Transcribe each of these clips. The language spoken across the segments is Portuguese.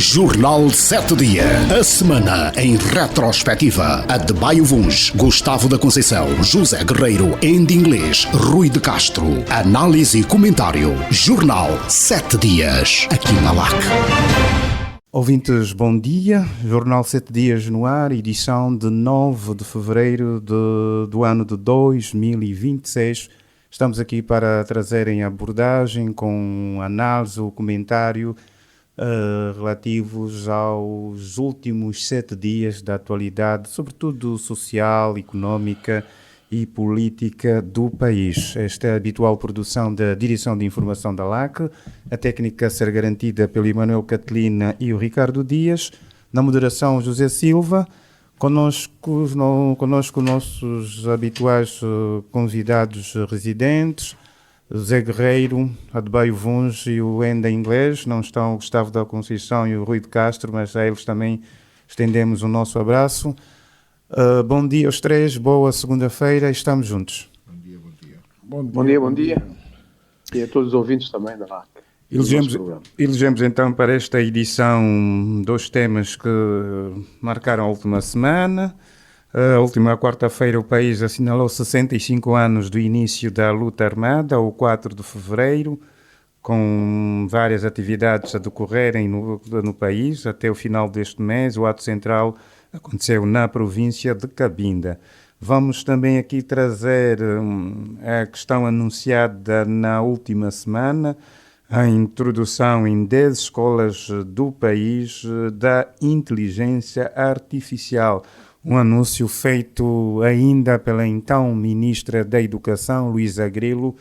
Jornal 7 Dias. A semana em retrospectiva. A de Baio Vuns, Gustavo da Conceição, José Guerreiro, Andy Inglês, Rui de Castro. Análise e comentário. Jornal 7 Dias. Aqui na LAC. Ouvintes, bom dia. Jornal 7 Dias no ar, edição de 9 de fevereiro do ano de 2026. Estamos aqui para trazerem abordagem com análise ou comentário relativos aos últimos 7 dias da atualidade, sobretudo social, económica e política do país. Esta é a habitual produção da Direção de Informação da LAC, a técnica a ser garantida pelo Emanuel Catelina e o Ricardo Dias, na moderação José Silva, conosco nossos habituais convidados residentes, Zé Guerreiro, Adebayo Vuns e o Enda Inglês. Não estão o Gustavo da Conceição e o Rui de Castro, mas a eles também estendemos o nosso abraço. Bom dia aos três, boa segunda-feira, estamos juntos. Bom dia. E a todos os ouvintes também da LAC. Elegemos então para esta edição dois temas que marcaram a última semana. A última quarta-feira o país assinalou 65 anos do início da luta armada, o 4 de fevereiro, com várias atividades a decorrerem no país. Até o final deste mês, o ato central aconteceu na província de Cabinda. Vamos também aqui trazer a questão anunciada na última semana, a introdução em 10 escolas do país da inteligência artificial. Um anúncio feito ainda pela então Ministra da Educação, Luísa Grilo,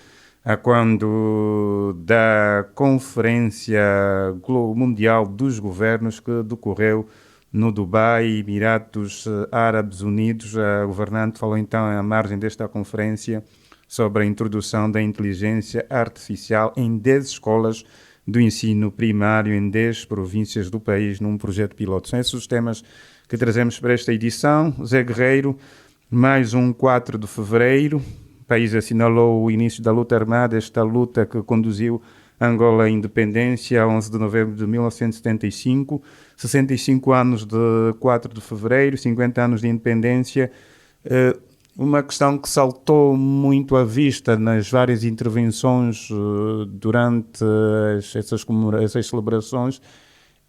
quando da Conferência Mundial dos Governos que decorreu no Dubai, Emirados Árabes Unidos. A governante falou então à margem desta conferência sobre a introdução da inteligência artificial em 10 escolas do ensino primário em 10 províncias do país num projeto piloto. São esses os temas que trazemos para esta edição. Zé Guerreiro, mais um 4 de fevereiro. O país assinalou o início da luta armada, esta luta que conduziu Angola à independência a 11 de novembro de 1975. 65 anos de 4 de fevereiro, 50 anos de independência. Uma questão que saltou muito à vista nas várias intervenções durante essas celebrações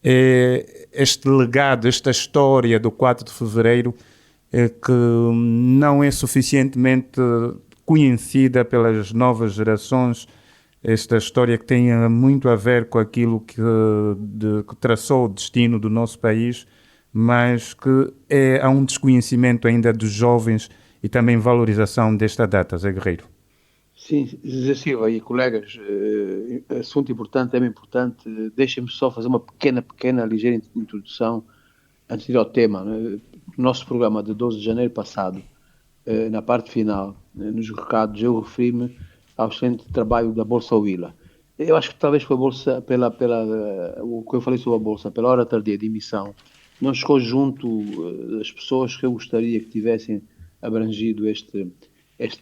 é este legado, esta história do 4 de fevereiro que não é suficientemente conhecida pelas novas gerações. Esta história que tem muito a ver com aquilo que traçou o destino do nosso país, mas que há um desconhecimento ainda dos jovens e também valorização desta data. Zé Guerreiro. Sim, Zé Silva e colegas, assunto importante, tema importante. Deixem-me só fazer uma pequena, ligeira introdução antes de ir ao tema. No nosso programa de 12 de janeiro passado, na parte final, nos recados, eu referi-me ao excelente trabalho da Bolsa Willa. Eu acho que talvez foi a Bolsa, o que eu falei sobre a Bolsa, pela hora tardia de emissão, não chegou junto das pessoas que eu gostaria que tivessem abrangido este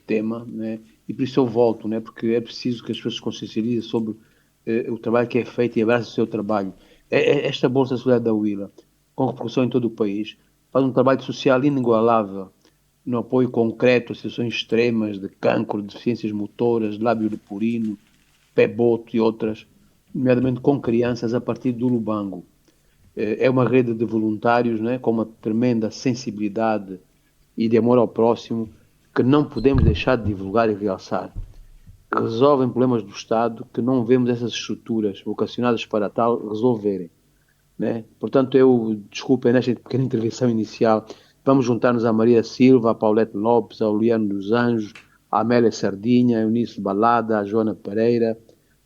tema, né? E por isso eu volto, né? Porque é preciso que as pessoas se consciencializem sobre o trabalho que é feito e abracem o seu trabalho. Esta Bolsa Solidária da Willa, com repercussão em todo o país, faz um trabalho social inigualável no apoio concreto a situações extremas de cancro, de deficiências motoras, de lábio leporino, pé-boto e outras, nomeadamente com crianças a partir do Lubango. É uma rede de voluntários, né, com uma tremenda sensibilidade e de amor ao próximo que não podemos deixar de divulgar e realçar. Resolvem problemas do Estado que não vemos essas estruturas vocacionadas para tal resolverem, né? Portanto, desculpem nesta pequena intervenção inicial, vamos juntar-nos à Maria Silva, à Paulette Lopes, ao Liano dos Anjos, à Amélia Sardinha, à Eunice Balada, à Joana Pereira,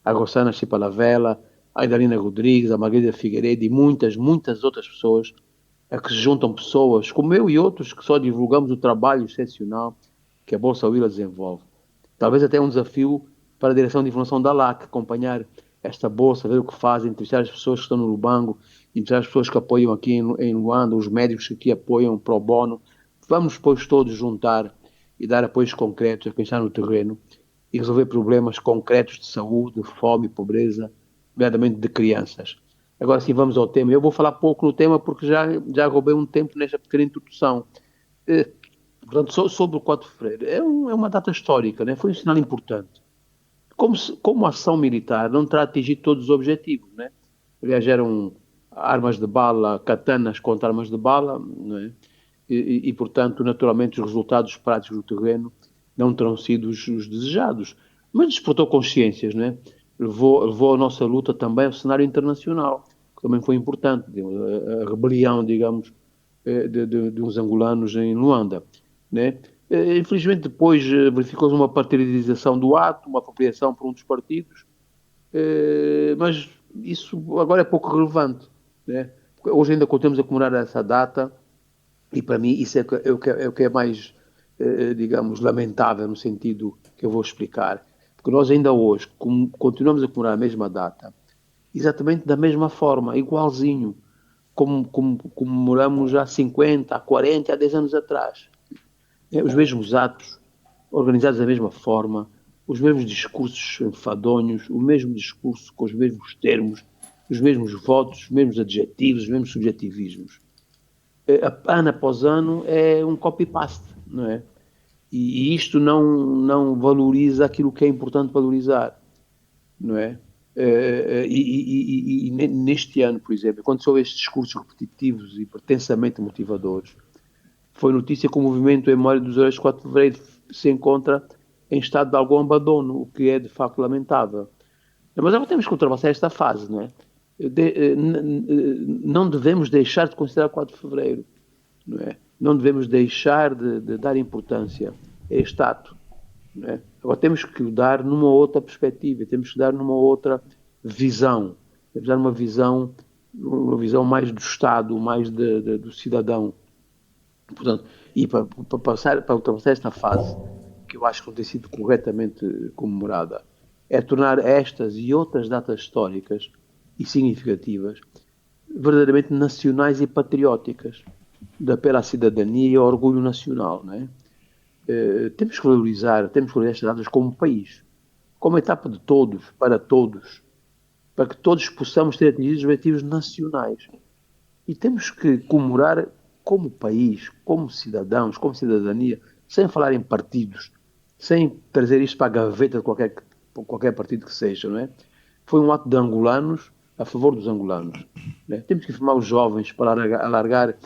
à Rossana Chipalavela, à Idalina Rodrigues, à Margarida Figueiredo e muitas outras pessoas a que se juntam pessoas como eu e outros que só divulgamos o trabalho excepcional que a Bolsa Willa desenvolve. Talvez até um desafio para a Direção de Informação da LAC, acompanhar esta Bolsa, ver o que fazem, entrevistar as pessoas que estão no Lubango, entrevistar as pessoas que apoiam aqui em Luanda, os médicos que aqui apoiam pro bono. Vamos depois todos juntar e dar apoios concretos a quem está no terreno e resolver problemas concretos de saúde, fome e pobreza, nomeadamente de crianças. Agora sim, vamos ao tema. Eu vou falar pouco no tema porque já roubei um tempo nesta pequena introdução. Portanto, sobre o 4 de Fevereiro, é uma data histórica, né? Foi um sinal importante. Como a ação militar não terá atingido todos os objetivos, né? Aliás, eram armas de bala, katanas contra armas de bala, né? Portanto, naturalmente, os resultados práticos do terreno não terão sido os desejados. Mas despertou consciências, né? Levou a nossa luta também ao cenário internacional, que também foi importante. A rebelião, digamos, de uns angolanos em Luanda, né? Infelizmente, depois verificou-se uma partidarização do ato, uma apropriação por um dos partidos, mas isso agora é pouco relevante, né? Hoje ainda continuamos a comemorar essa data e para mim isso é o que é mais, digamos, lamentável no sentido que eu vou explicar. Porque nós ainda hoje continuamos a comemorar a mesma data, exatamente da mesma forma, igualzinho, como comemoramos há 50, há 40, há 10 anos atrás. Os mesmos atos, organizados da mesma forma, os mesmos discursos enfadonhos, o mesmo discurso com os mesmos termos, os mesmos votos, os mesmos adjetivos, os mesmos subjetivismos. Ano após ano é um copy-paste, não é? E isto não valoriza aquilo que é importante valorizar, não é? E neste ano, por exemplo, quando houve estes discursos repetitivos e pretensamente motivadores, foi notícia que o movimento em memória dos heróis de 4 de Fevereiro se encontra em estado de algum abandono, o que é de facto lamentável. Mas agora temos que ultrapassar esta fase, não é? Não devemos deixar de considerar 4 de Fevereiro, não é? Não devemos deixar de dar importância a este ato, não é? Agora temos que dar numa outra perspectiva, temos que dar numa outra visão, temos que dar uma visão mais do Estado, mais do cidadão. Portanto, e para ultrapassar esta fase, que eu acho que não tem sido corretamente comemorada, é tornar estas e outras datas históricas e significativas verdadeiramente nacionais e patrióticas, de apelo à cidadania e ao orgulho nacional, não é? Temos que valorizar estas datas como país, como etapa de todos, para que todos possamos ter atingido os objetivos nacionais. E temos que comemorar como país, como cidadãos, como cidadania, sem falar em partidos, sem trazer isto para a gaveta de qualquer partido que seja, não é? Foi um ato de angolanos a favor dos angolanos. Não é? Temos que informar os jovens para alargar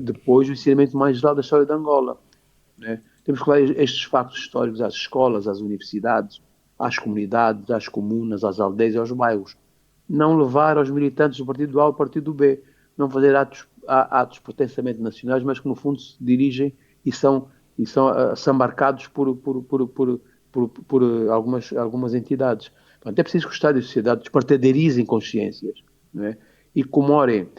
depois o ensinamento mais geral da história de Angola. Não é? Temos que levar estes factos históricos às escolas, às universidades, às comunidades, às comunas, às aldeias e aos bairros. Não levar aos militantes do partido A ao partido B. Não fazer atos pretensamente nacionais, mas que no fundo se dirigem e são marcados por algumas entidades. Portanto, é preciso que os Estados e sociedades partilhem consciências, não é? E comemorem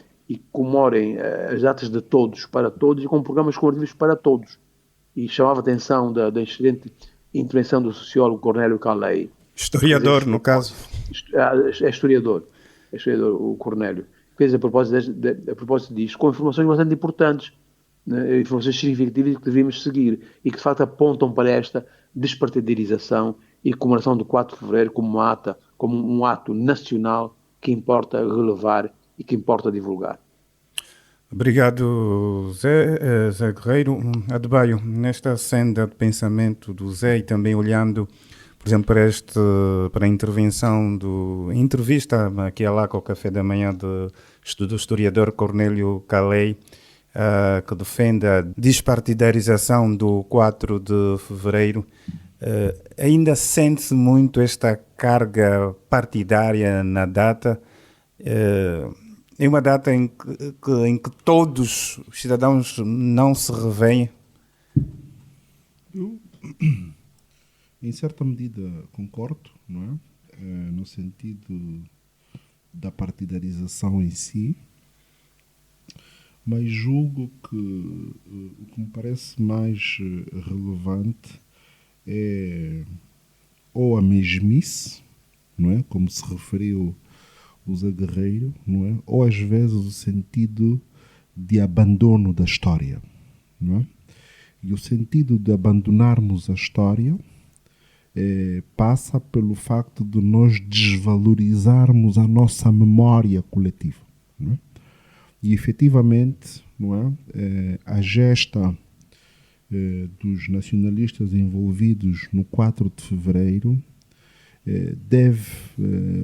as datas de todos, para todos, e com programas comemorativos para todos. E chamava a atenção da excelente intervenção do sociólogo Cornélio Calei. Historiador, no caso. É historiador, o Cornélio. Fez a propósito disto, com informações bastante importantes, né, informações significativas que deveríamos seguir e que de facto apontam para esta despartidarização e comemoração do 4 de Fevereiro como um ato nacional que importa relevar e que importa divulgar. Obrigado, Zé Guerreiro. Adebayo, nesta senda de pensamento do Zé e também olhando, por exemplo, para a entrevista aqui a lá com o café da manhã do historiador Cornélio Calei, que defende a despartidarização do 4 de Fevereiro, ainda sente-se muito esta carga partidária na data. É uma data em que todos os cidadãos não se revêem? Eu, em certa medida, concordo, não é? No sentido da partidarização em si, mas julgo que o que me parece mais relevante é ou a mesmice, não é? Como se referiu o Zé Guerreiro, não é? Ou às vezes o sentido de abandono da história, não é? E o sentido de abandonarmos a história passa pelo facto de nós desvalorizarmos a nossa memória coletiva, não é? E efetivamente, não é? A gesta dos nacionalistas envolvidos no 4 de fevereiro deve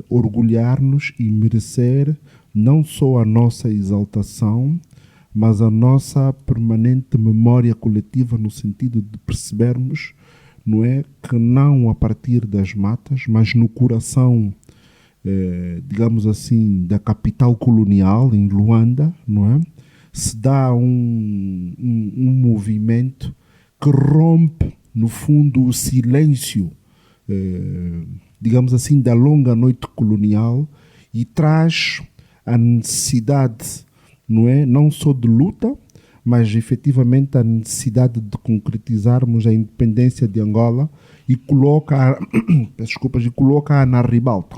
orgulhar-nos e merecer não só a nossa exaltação, mas a nossa permanente memória coletiva, no sentido de percebermos, não é, que não a partir das matas, mas no coração, digamos assim, da capital colonial, em Luanda, não é, se dá um movimento que rompe, no fundo, o silêncio, digamos assim, da longa noite colonial e traz a necessidade, não é, não só de luta, mas efetivamente a necessidade de concretizarmos a independência de Angola e coloca na ribalta.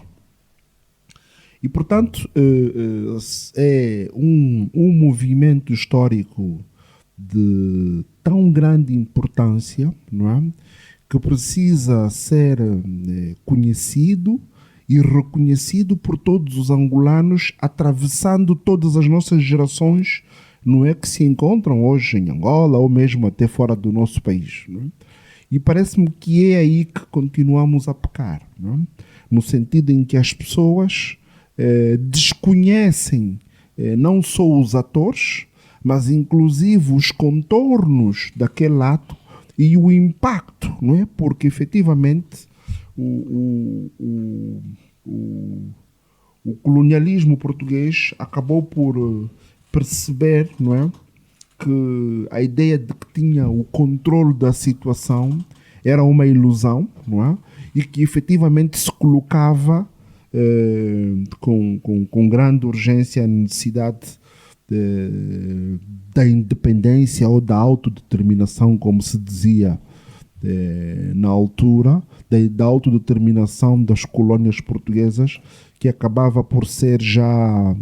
E, portanto, é um movimento histórico de tão grande importância, não é, que precisa ser conhecido e reconhecido por todos os angolanos, atravessando todas as nossas gerações, não é, que se encontram hoje em Angola ou mesmo até fora do nosso país, não é? E parece-me que é aí que continuamos a pecar, não é? No sentido em que as pessoas desconhecem não só os atores, mas inclusive os contornos daquele ato e o impacto, não é? Porque efetivamente o colonialismo português acabou por perceber, não é, que a ideia de que tinha o controle da situação era uma ilusão, não é? E que efetivamente se colocava com grande urgência a necessidade da independência ou da autodeterminação, como se dizia na altura, da autodeterminação das colónias portuguesas, que acabava por ser já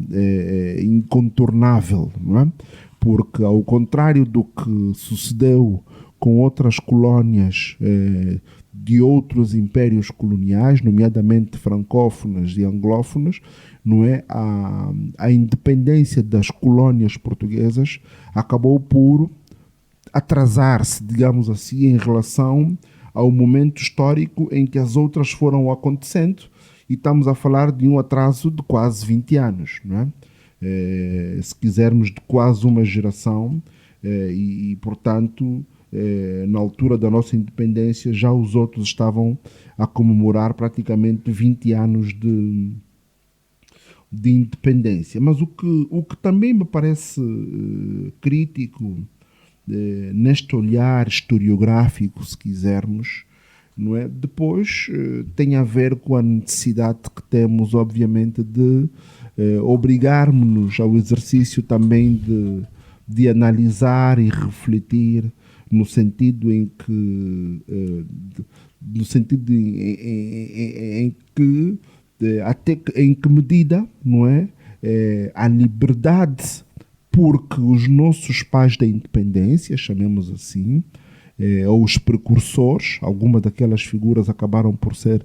incontornável, não é? Porque, ao contrário do que sucedeu com outras colónias de outros impérios coloniais, nomeadamente francófonas e anglófonas, não é? A independência das colónias portuguesas acabou por atrasar-se, digamos assim, em relação ao momento histórico em que as outras foram acontecendo, e estamos a falar de um atraso de quase 20 anos, não é? Se quisermos, de quase uma geração, portanto, na altura da nossa independência, já os outros estavam a comemorar praticamente 20 anos de independência. Mas o que também me parece crítico neste olhar historiográfico, se quisermos, não é? Depois tem a ver com a necessidade que temos, obviamente, de obrigarmos-nos ao exercício também de analisar e refletir no sentido em que até em que medida, não é, a liberdade, porque os nossos pais da independência, chamemos assim, ou os precursores, algumas daquelas figuras acabaram por ser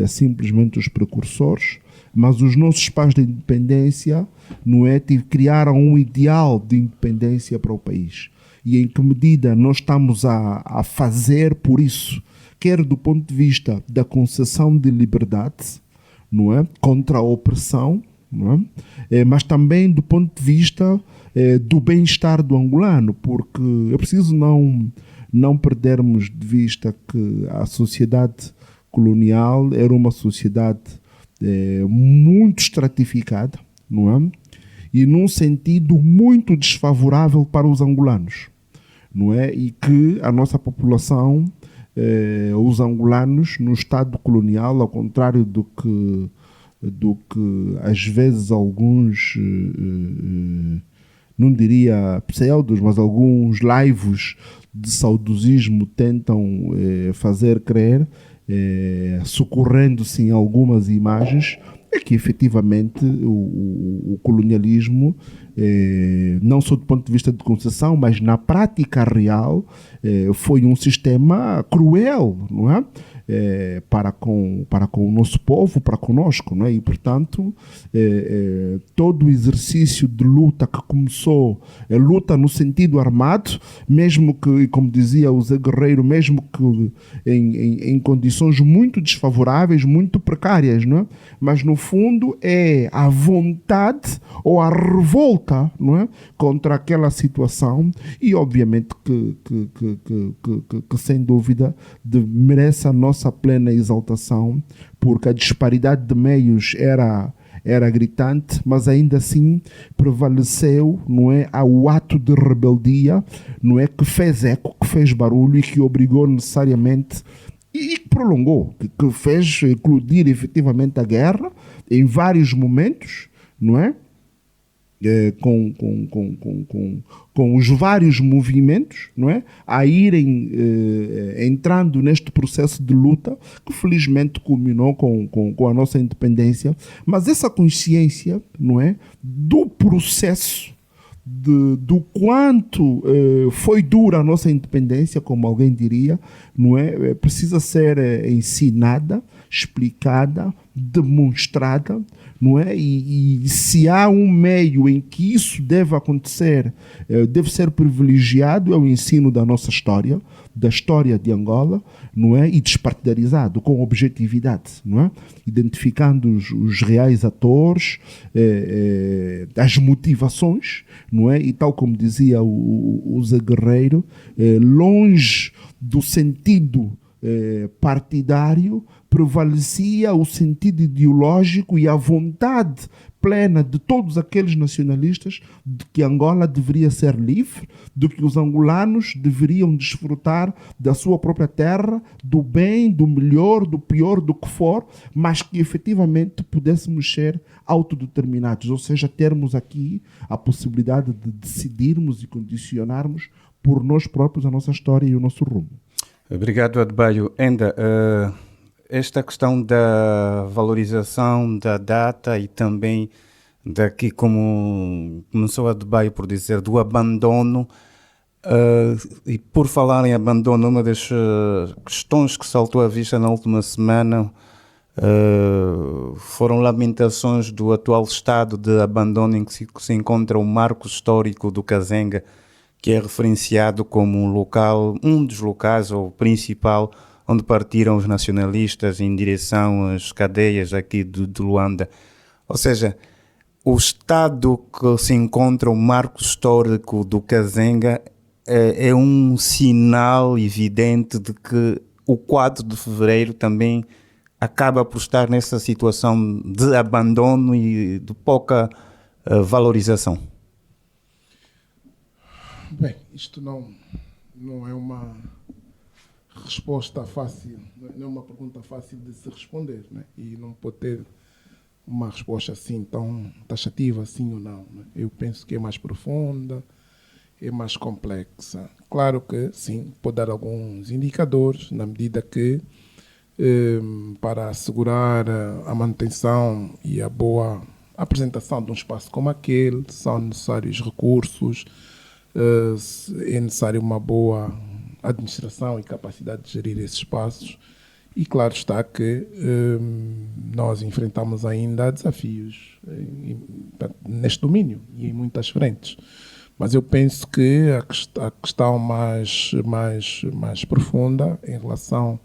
simplesmente os precursores, mas os nossos pais da independência, não é, criaram um ideal de independência para o país. E em que medida nós estamos a fazer por isso, quer do ponto de vista da concessão de liberdade, não é, contra a opressão, não é, mas também do ponto de vista do bem-estar do angolano, porque é preciso não perdermos de vista que a sociedade colonial era uma sociedade muito estratificada, não é? E num sentido muito desfavorável para os angolanos, não é? E que a nossa população, os angolanos, no Estado colonial, ao contrário do que às vezes alguns, não diria pseudos, mas alguns laivos de saudosismo tentam fazer crer, socorrendo-se em algumas imagens, é que efetivamente o colonialismo não só do ponto de vista de concessão, mas na prática real, foi um sistema cruel, não é? Para com o nosso povo, para conosco, não é? E, portanto, todo o exercício de luta que começou, luta no sentido armado, mesmo que, como dizia o Zé Guerreiro, mesmo que em condições muito desfavoráveis, muito precárias, não é? Mas, no fundo, é a vontade ou a revolta, não é? Contra aquela situação e, obviamente, que sem dúvida, merece a nossa plena exaltação, porque a disparidade de meios era gritante, mas ainda assim prevaleceu, não é, ao ato de rebeldia, não é, que fez eco, que fez barulho e que obrigou necessariamente e que prolongou, que fez eclodir efetivamente a guerra em vários momentos, não é? Com os vários movimentos, não é? A irem entrando neste processo de luta que felizmente culminou com a nossa independência, mas essa consciência, não é, do processo do quanto foi dura a nossa independência, como alguém diria, não é? Precisa ser ensinada, explicada, demonstrada, não é? E se há um meio em que isso deve acontecer, deve ser privilegiado, é o ensino da nossa história, da história de Angola, não é? E despartidarizado, com objetividade, não é? Identificando os reais atores, as motivações, não é? E tal como dizia o Zé Guerreiro, longe do sentido partidário, prevalecia o sentido ideológico e a vontade plena de todos aqueles nacionalistas de que Angola deveria ser livre, de que os angolanos deveriam desfrutar da sua própria terra, do bem, do melhor, do pior, do que for, mas que efetivamente pudéssemos ser autodeterminados, ou seja, termos aqui a possibilidade de decidirmos e condicionarmos por nós próprios a nossa história e o nosso rumo. Obrigado, Adebayo. Ainda, esta questão da valorização da data e também daqui, como começou a Adebayo por dizer, do abandono, e por falar em abandono, uma das questões que saltou à vista na última semana foram lamentações do atual estado de abandono em que se encontra o marco histórico do Kazenga, que é referenciado como um dos locais, ou principal, onde partiram os nacionalistas em direção às cadeias aqui de Luanda. Ou seja, o estado que se encontra o marco histórico do Kazenga é um sinal evidente de que o 4 de fevereiro também acaba por estar nessa situação de abandono e de pouca valorização. Bem, isto não é uma resposta fácil, não é uma pergunta fácil de se responder, né? E não pode ter uma resposta assim tão taxativa, sim ou não, né? Eu penso que é mais profunda, é mais complexa. Claro que sim, pode dar alguns indicadores, na medida que para assegurar a manutenção e a boa apresentação de um espaço como aquele, são necessários recursos, é necessário uma boa administração e capacidade de gerir esses espaços, e claro está que nós enfrentamos ainda desafios neste domínio e em muitas frentes, mas eu penso que a questão mais profunda em relação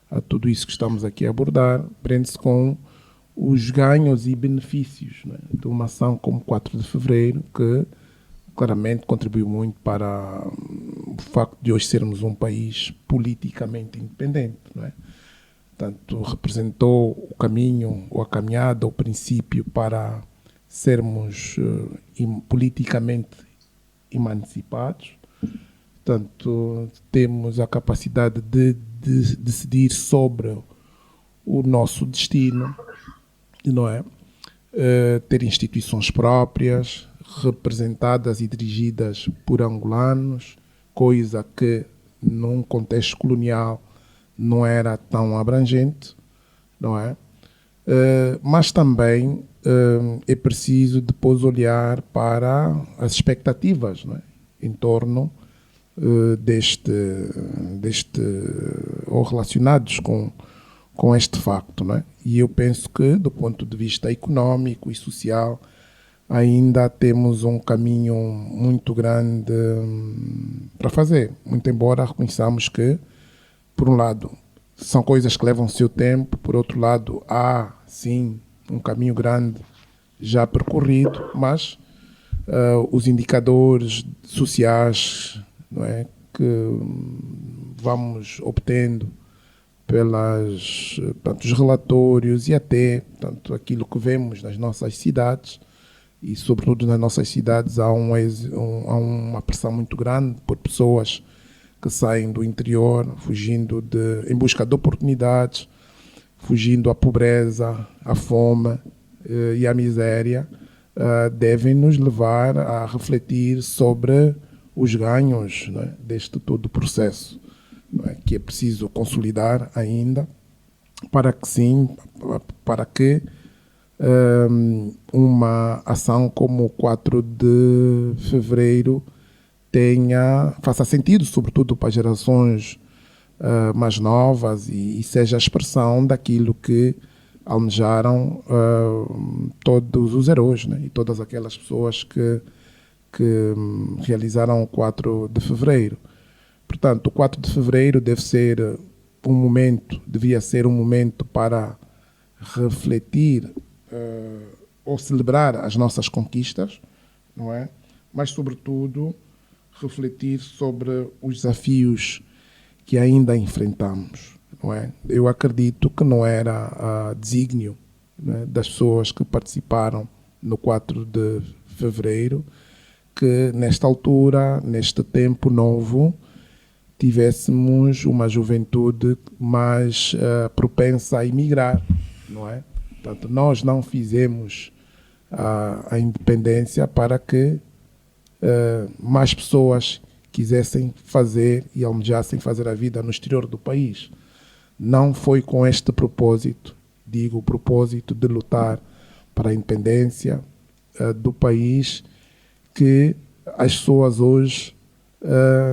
a tudo isso que estamos aqui a abordar prende-se com os ganhos e benefícios, né, de uma ação como 4 de fevereiro, que claramente contribuiu muito para o facto de hoje sermos um país politicamente independente, não é? Portanto, representou o caminho, ou a caminhada, o princípio para sermos politicamente emancipados. Portanto, temos a capacidade de decidir sobre o nosso destino, não é? Ter instituições próprias, representadas e dirigidas por angolanos, coisa que num contexto colonial não era tão abrangente, não é? Mas também é preciso depois olhar para as expectativas, não é? Em torno deste ou relacionados com este facto, não é? E eu penso que, do ponto de vista económico e social, ainda temos um caminho muito grande para fazer. Muito embora reconheçamos que, por um lado, são coisas que levam o seu tempo, por outro lado, há, sim, um caminho grande já percorrido, mas os indicadores sociais, não é, que vamos obtendo os relatórios e até aquilo que vemos nas nossas cidades, e sobretudo nas nossas cidades há uma pressão muito grande por pessoas que saem do interior, em busca de oportunidades, fugindo à pobreza, à fome e à miséria, devem nos levar a refletir sobre os ganhos, não é, deste todo o processo, não é, que é preciso consolidar ainda para que uma ação como o 4 de fevereiro faça sentido, sobretudo para as gerações mais novas e seja a expressão daquilo que almejaram todos os heróis, né? E todas aquelas pessoas que realizaram o 4 de fevereiro. Portanto, o 4 de fevereiro devia ser um momento para refletir ou celebrar as nossas conquistas, não é? Mas, sobretudo, refletir sobre os desafios que ainda enfrentamos, não é? Eu acredito que não era desígnio, né, das pessoas que participaram no 4 de fevereiro que, nesta altura, neste tempo novo, tivéssemos uma juventude mais propensa a emigrar, não é? Portanto, nós não fizemos a independência para que mais pessoas quisessem fazer e almejassem fazer a vida no exterior do país. Não foi com este propósito, o propósito de lutar para a independência do país, que as pessoas hoje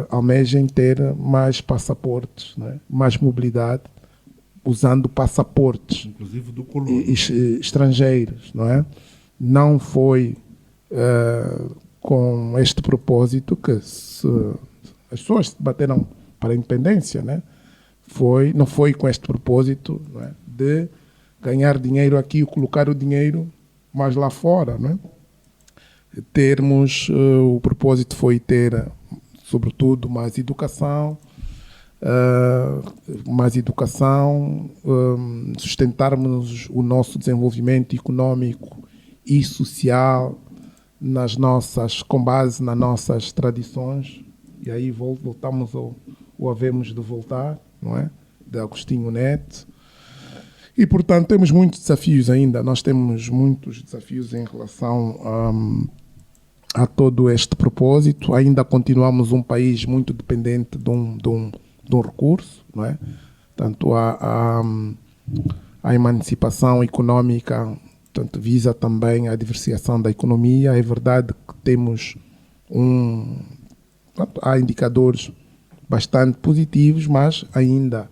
almejem ter mais passaportes, né? Mais mobilidade, usando passaportes, inclusive do colônia, estrangeiros, não é? Não foi com este propósito que as pessoas se bateram para a independência, né? Não foi com este propósito, não é, de ganhar dinheiro aqui e colocar o dinheiro mais lá fora, não é? O propósito foi ter, sobretudo, mais educação, sustentarmos o nosso desenvolvimento económico e social com base nas nossas tradições. E aí voltamos ao Havemos de Voltar, não é? De Agostinho Neto. E, portanto, temos muitos desafios ainda. Nós temos muitos desafios em relação a todo este propósito. Ainda continuamos um país muito dependente de um recurso, não é? Portanto, a emancipação económica, portanto, visa também a diversificação da economia. É verdade que temos há indicadores bastante positivos, mas ainda,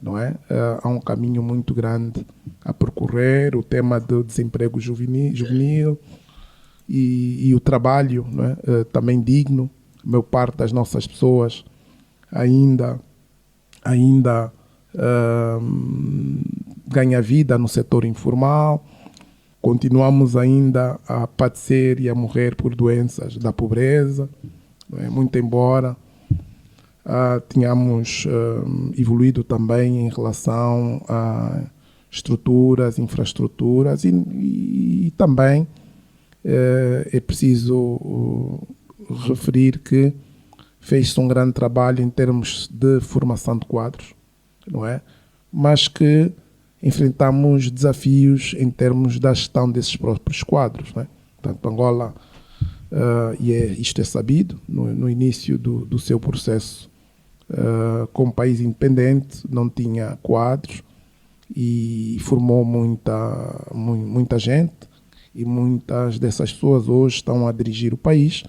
não é? Há um caminho muito grande a percorrer. O tema do desemprego juvenil e o trabalho, não é? Também digno. A maior parte das nossas pessoas ainda ganha vida no setor informal. Continuamos ainda a padecer e a morrer por doenças da pobreza, não é? Muito embora tenhamos evoluído também em relação a estruturas, infraestruturas e também é preciso referir que fez-se um grande trabalho em termos de formação de quadros, não é? Mas que enfrentamos desafios em termos da gestão desses próprios quadros, não é? Portanto, Angola, isto é sabido, no início do seu processo como país independente, não tinha quadros e formou muita gente, e muitas dessas pessoas hoje estão a dirigir o país,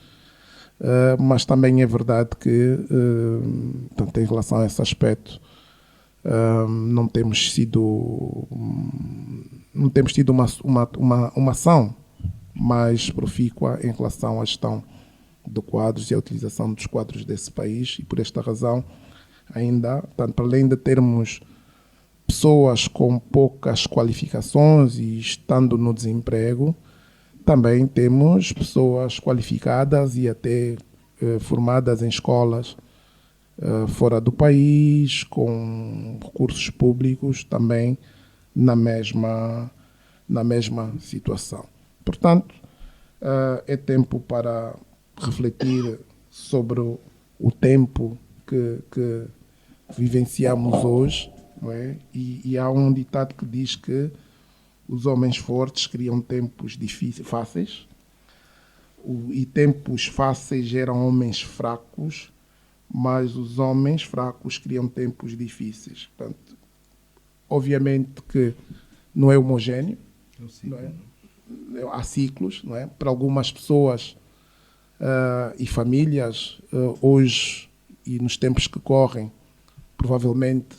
mas também é verdade que, tanto em relação a esse aspecto, não temos tido uma ação mais profícua em relação à gestão de quadros e à utilização dos quadros desse país, e por esta razão ainda, tanto para além de termos pessoas com poucas qualificações e estando no desemprego, também temos pessoas qualificadas e até formadas em escolas fora do país, com recursos públicos também na mesma situação. Portanto, é tempo para refletir sobre o tempo que vivenciamos hoje, não é? E há um ditado que diz que os homens fortes criam tempos fáceis, e tempos fáceis geram homens fracos, mas os homens fracos criam tempos difíceis. Portanto, obviamente que não é homogéneo, não é? Há ciclos, não é? Para algumas pessoas e famílias, hoje e nos tempos que correm, provavelmente,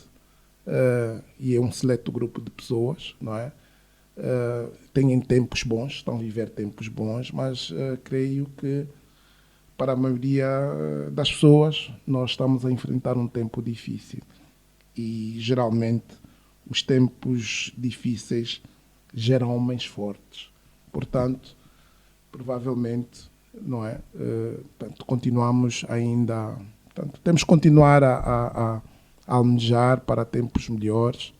e é um seleto grupo de pessoas, não é? Têm tempos bons, estão a viver tempos bons, mas creio que para a maioria das pessoas nós estamos a enfrentar um tempo difícil, e geralmente os tempos difíceis geram homens fortes. Portanto, provavelmente, não é? Portanto, continuamos ainda, portanto, temos que continuar a almejar para tempos melhores,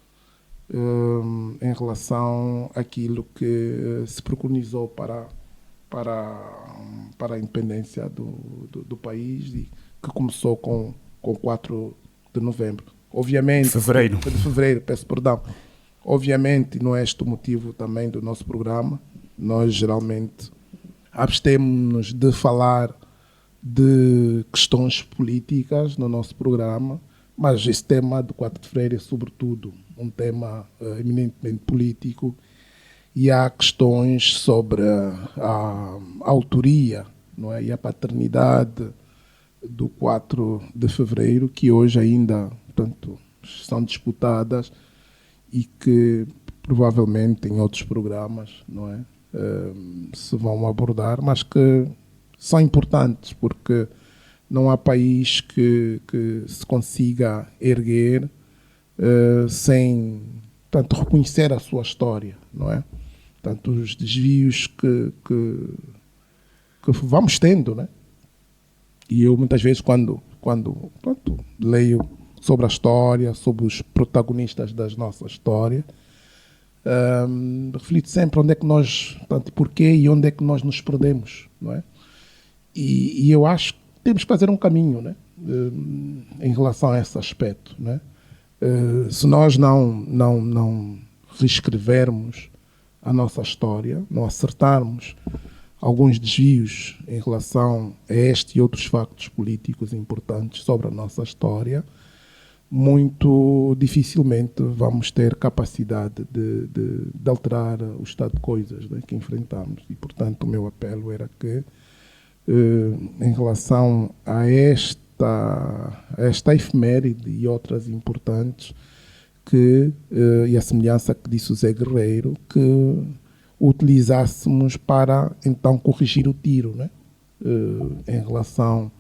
em relação àquilo que se preconizou para a independência do país, e que começou com 4 de novembro. Obviamente, de fevereiro, peço perdão. Obviamente, não é este o motivo também do nosso programa. Nós geralmente abstemos-nos de falar de questões políticas no nosso programa, mas esse tema do 4 de fevereiro é sobretudo um tema eminentemente político, e há questões sobre a autoria, não é? E a paternidade do 4 de fevereiro, que hoje ainda, portanto, são disputadas, e que provavelmente em outros programas, não é? Se vão abordar, mas que são importantes, porque não há país que se consiga erguer sem, portanto, reconhecer a sua história, não é? Portanto, os desvios que vamos tendo, né? E eu muitas vezes quando portanto, leio sobre a história, sobre os protagonistas da nossa história, reflito sempre onde é que nós, portanto, porquê e onde é que nós nos perdemos, não é? E eu acho que temos que fazer um caminho, né? Em relação a esse aspecto, né? Se nós não reescrevermos a nossa história, não acertarmos alguns desvios em relação a este e outros factos políticos importantes sobre a nossa história, muito dificilmente vamos ter capacidade de alterar o estado de coisas, né, que enfrentamos. E, portanto, o meu apelo era que, em relação a esta efeméride e outras importantes, e a semelhança que disse o Zé Guerreiro, que utilizássemos para então corrigir o tiro, né? Em relação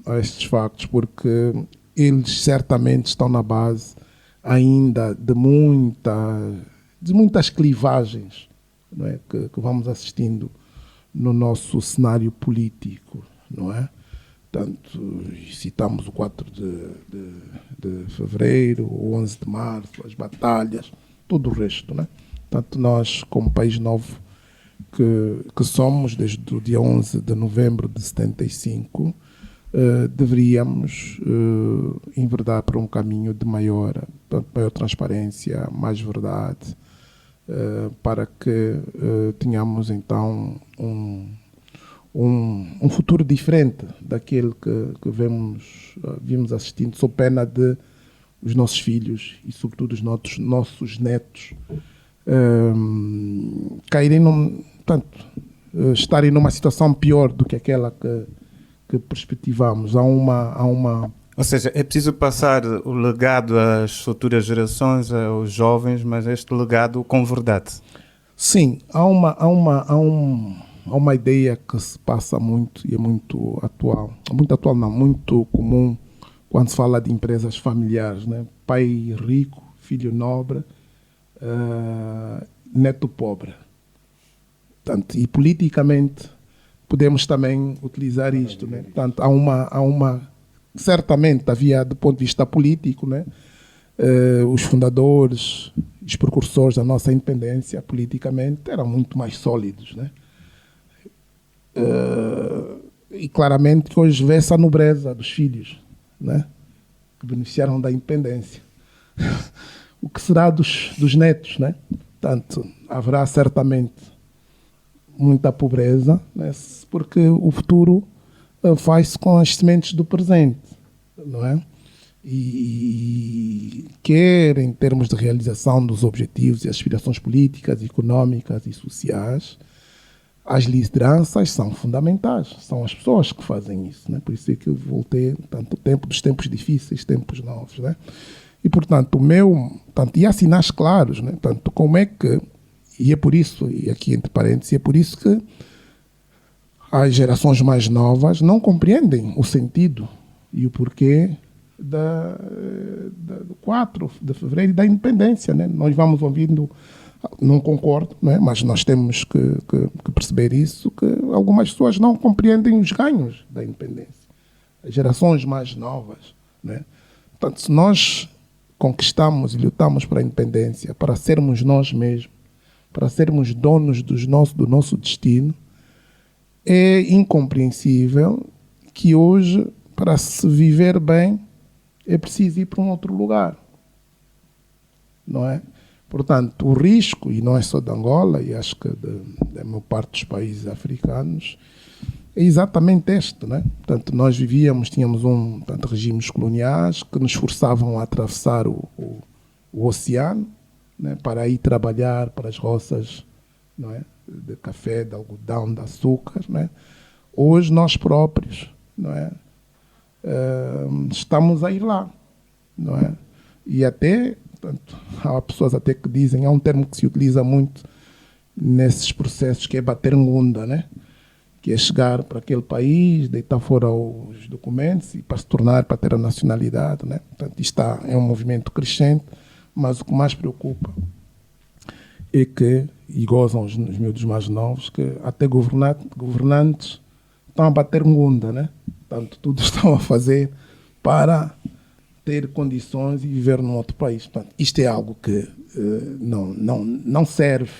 a estes factos, porque eles certamente estão na base ainda de muitas clivagens, não é? que vamos assistindo no nosso cenário político, não é? Portanto, citamos o 4 de fevereiro, o 11 de março, as batalhas, todo o resto, né? Portanto, nós, como país novo que somos, desde o dia 11 de novembro de 75, deveríamos enverdar para um caminho de maior transparência, mais verdade, para que tenhamos, então, um futuro diferente daquele que vimos assistindo, sob pena de os nossos filhos e, sobretudo, os nossos netos caírem estarem numa situação pior do que aquela que perspectivamos. Há uma Ou seja, é preciso passar o legado às futuras gerações, aos jovens, mas este legado com verdade. Sim, há uma ideia que se passa muito e é muito atual. Muito atual não, muito comum quando se fala de empresas familiares, né? Pai rico, filho nobre, neto pobre. Portanto, e politicamente podemos também utilizar isto, né? Portanto, certamente havia, do ponto de vista político, né? Os fundadores, os precursores da nossa independência politicamente eram muito mais sólidos, né? E claramente que hoje vê-se a nobreza dos filhos, né? Que beneficiaram da independência. O que será dos netos, né? Portanto, haverá certamente muita pobreza, né? Porque o futuro faz-se com as sementes do presente, não é? E quer em termos de realização dos objetivos e aspirações políticas, económicas e sociais, as lideranças são fundamentais, são as pessoas que fazem isso, né? Por isso é que eu voltei tanto tempo dos tempos difíceis, tempos novos, né? E portanto e há sinais claros, né? Tanto como é que, e é por isso, e aqui entre parênteses, é por isso que as gerações mais novas não compreendem o sentido e o porquê do 4 de fevereiro e da independência, né? Nós vamos ouvindo, não concordo, né? Mas nós temos que perceber isso, que algumas pessoas não compreendem os ganhos da independência. As gerações mais novas, né? Portanto, se nós conquistamos e lutamos para a independência, para sermos nós mesmos, para sermos donos do nosso destino, é incompreensível que hoje, para se viver bem, é preciso ir para um outro lugar, não é? Portanto, o risco, e não é só de Angola, e acho que da maior parte dos países africanos, é exatamente este, né? Portanto, nós tínhamos regimes coloniais que nos forçavam a atravessar o oceano, né, para ir trabalhar para as roças, não é? De café, de algodão, de açúcar, né? Hoje nós próprios, não é? Estamos a ir lá, não é? E até, portanto, há pessoas até que dizem, há um termo que se utiliza muito nesses processos, que é bater ngunda, né? Que é chegar para aquele país, deitar fora os documentos e para se tornar, para ter a nacionalidade, né? Portanto, isto é um movimento crescente, mas o que mais preocupa é que, e gozam os miúdos mais novos, que até governantes estão a bater ngunda, né? Portanto, tudo estão a fazer para ter condições e viver num outro país. Portanto, isto é algo que não serve,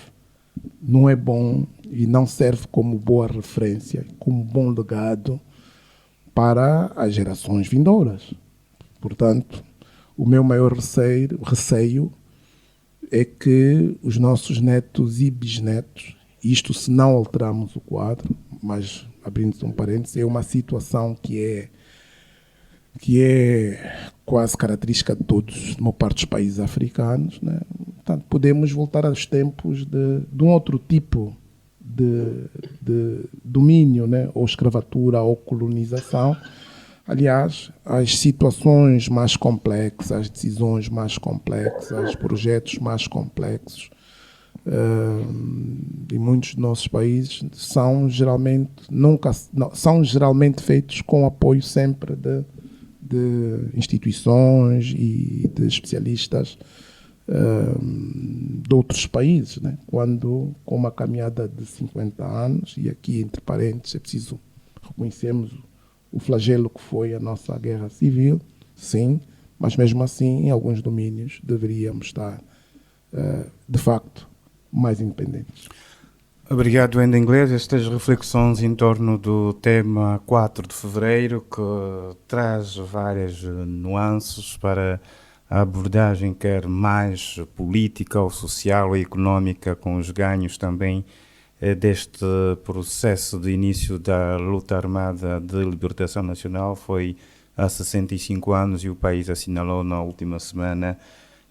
não é bom e não serve como boa referência, como bom legado para as gerações vindouras. Portanto, o meu maior receio é que os nossos netos e bisnetos, isto se não alterarmos o quadro, mas abrindo-se um parênteses, é uma situação que é quase característica de todos, de uma parte dos países africanos, né? Portanto, podemos voltar aos tempos de um outro tipo de domínio, né? Ou escravatura ou colonização. Aliás, as situações mais complexas, as decisões mais complexas, os projetos mais complexos, em muitos dos nossos países são geralmente feitos com apoio sempre de instituições e de especialistas de outros países, né? Quando, com uma caminhada de 50 anos, e aqui entre parênteses é preciso reconhecermos o flagelo que foi a nossa guerra civil, sim, mas mesmo assim em alguns domínios deveríamos estar de facto mais independentes. Obrigado, Enda Inglês. Estas reflexões em torno do tema 4 de fevereiro, que traz várias nuances para a abordagem, quer mais política ou social ou económica, com os ganhos também deste processo de início da luta armada de libertação nacional. Foi há 65 anos e o país assinalou na última semana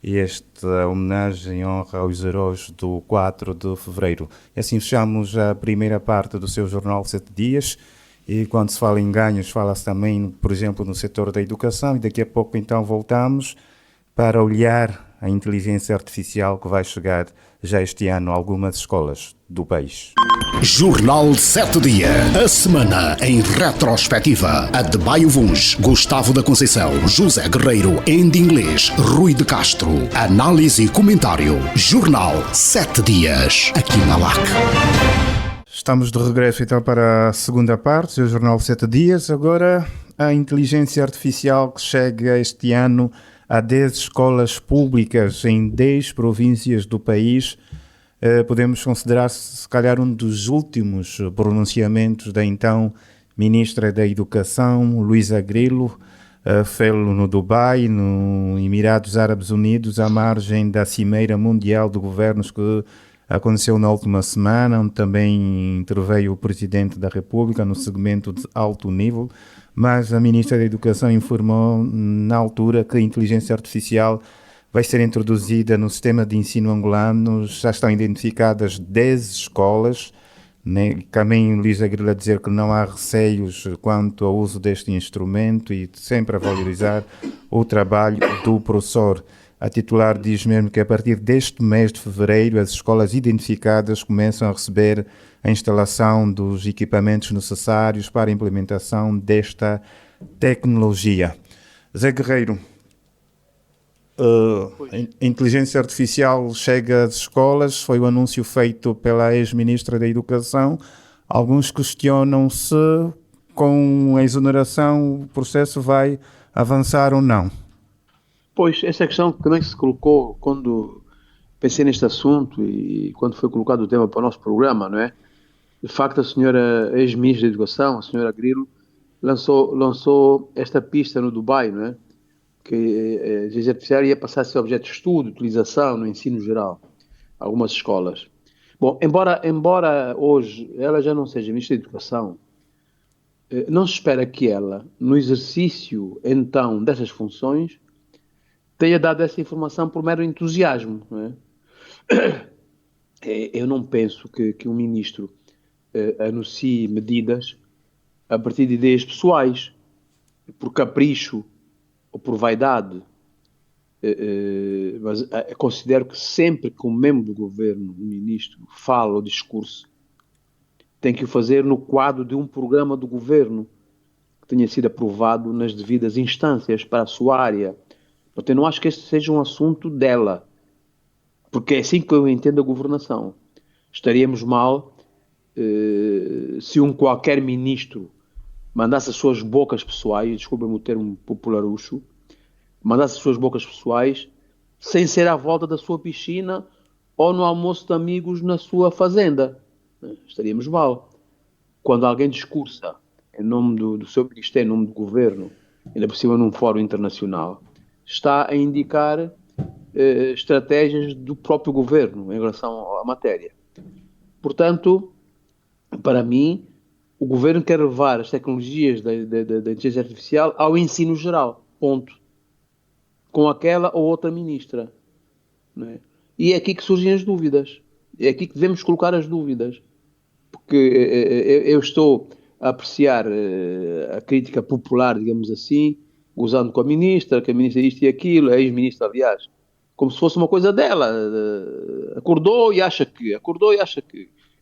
e esta homenagem honra aos heróis do 4 de fevereiro. E assim fechamos a primeira parte do seu jornal 7 dias. E quando se fala em ganhos, fala-se também, por exemplo, no setor da educação. E daqui a pouco, então, voltamos para olhar a inteligência artificial que vai chegar já este ano a algumas escolas do país. Jornal 7 Dias. A semana em retrospectiva. Adebayo Vuns, Gustavo da Conceição, José Guerreiro, Andy Inglês, Rui de Castro. Análise e comentário. Jornal 7 Dias. Aqui na LAC. Estamos de regresso então para a segunda parte do Jornal 7 Dias. Agora, a inteligência artificial que chega este ano a 10 escolas públicas em 10 províncias do país. Podemos considerar se calhar um dos últimos pronunciamentos da então Ministra da Educação, Luísa Grilo, fê-lo no Dubai, no Emirados Árabes Unidos, à margem da Cimeira Mundial de Governos que aconteceu na última semana, onde também interveio o Presidente da República no segmento de alto nível, mas a Ministra da Educação informou na altura que a inteligência artificial vai ser introduzida no sistema de ensino angolano. Já estão identificadas 10 escolas, né? Também Luísa Grilo a dizer que não há receios quanto ao uso deste instrumento e sempre a valorizar o trabalho do professor. A titular diz mesmo que a partir deste mês de fevereiro as escolas identificadas começam a receber a instalação dos equipamentos necessários para a implementação desta tecnologia. Zé Guerreiro, a inteligência artificial chega às escolas, foi o anúncio feito pela ex-ministra da Educação. Alguns questionam se com a exoneração o processo vai avançar ou não. Pois, essa questão também se colocou quando pensei neste assunto e quando foi colocado o tema para o nosso programa, não é? De facto, a senhora ex-ministra da Educação, a senhora Grilo, lançou esta pista no Dubai, não é? Que a inteligência artificial ia passar a ser objeto de estudo, utilização no ensino geral, algumas escolas. Bom, embora hoje ela já não seja ministra da Educação, não se espera que ela, no exercício então dessas funções, tenha dado essa informação por mero entusiasmo, não é? Eu não penso que um ministro anuncie medidas a partir de ideias pessoais, por capricho ou por vaidade, mas considero que sempre que um membro do governo, um ministro, fala ou discurso, tem que o fazer no quadro de um programa do governo que tenha sido aprovado nas devidas instâncias para a sua área. Portanto, eu não acho que este seja um assunto dela, porque é assim que eu entendo a governação. Estaríamos mal se um qualquer ministro mandasse as suas bocas pessoais, desculpa-me o termo popularucho, mandasse as suas bocas pessoais sem ser à volta da sua piscina ou no almoço de amigos na sua fazenda. Estaríamos mal. Quando alguém discursa em nome do seu ministério, em nome do governo, ainda por cima num fórum internacional, está a indicar estratégias do próprio governo em relação à matéria. Portanto, para mim, o governo quer levar as tecnologias da inteligência artificial ao ensino geral, ponto. Com aquela ou outra ministra. Não é? E é aqui que surgem as dúvidas. É aqui que devemos colocar as dúvidas. Porque eu estou a apreciar a crítica popular, digamos assim, gozando com a ministra, que a ministra isto e aquilo, a ex-ministra, aliás, como se fosse uma coisa dela. Acordou e acha que.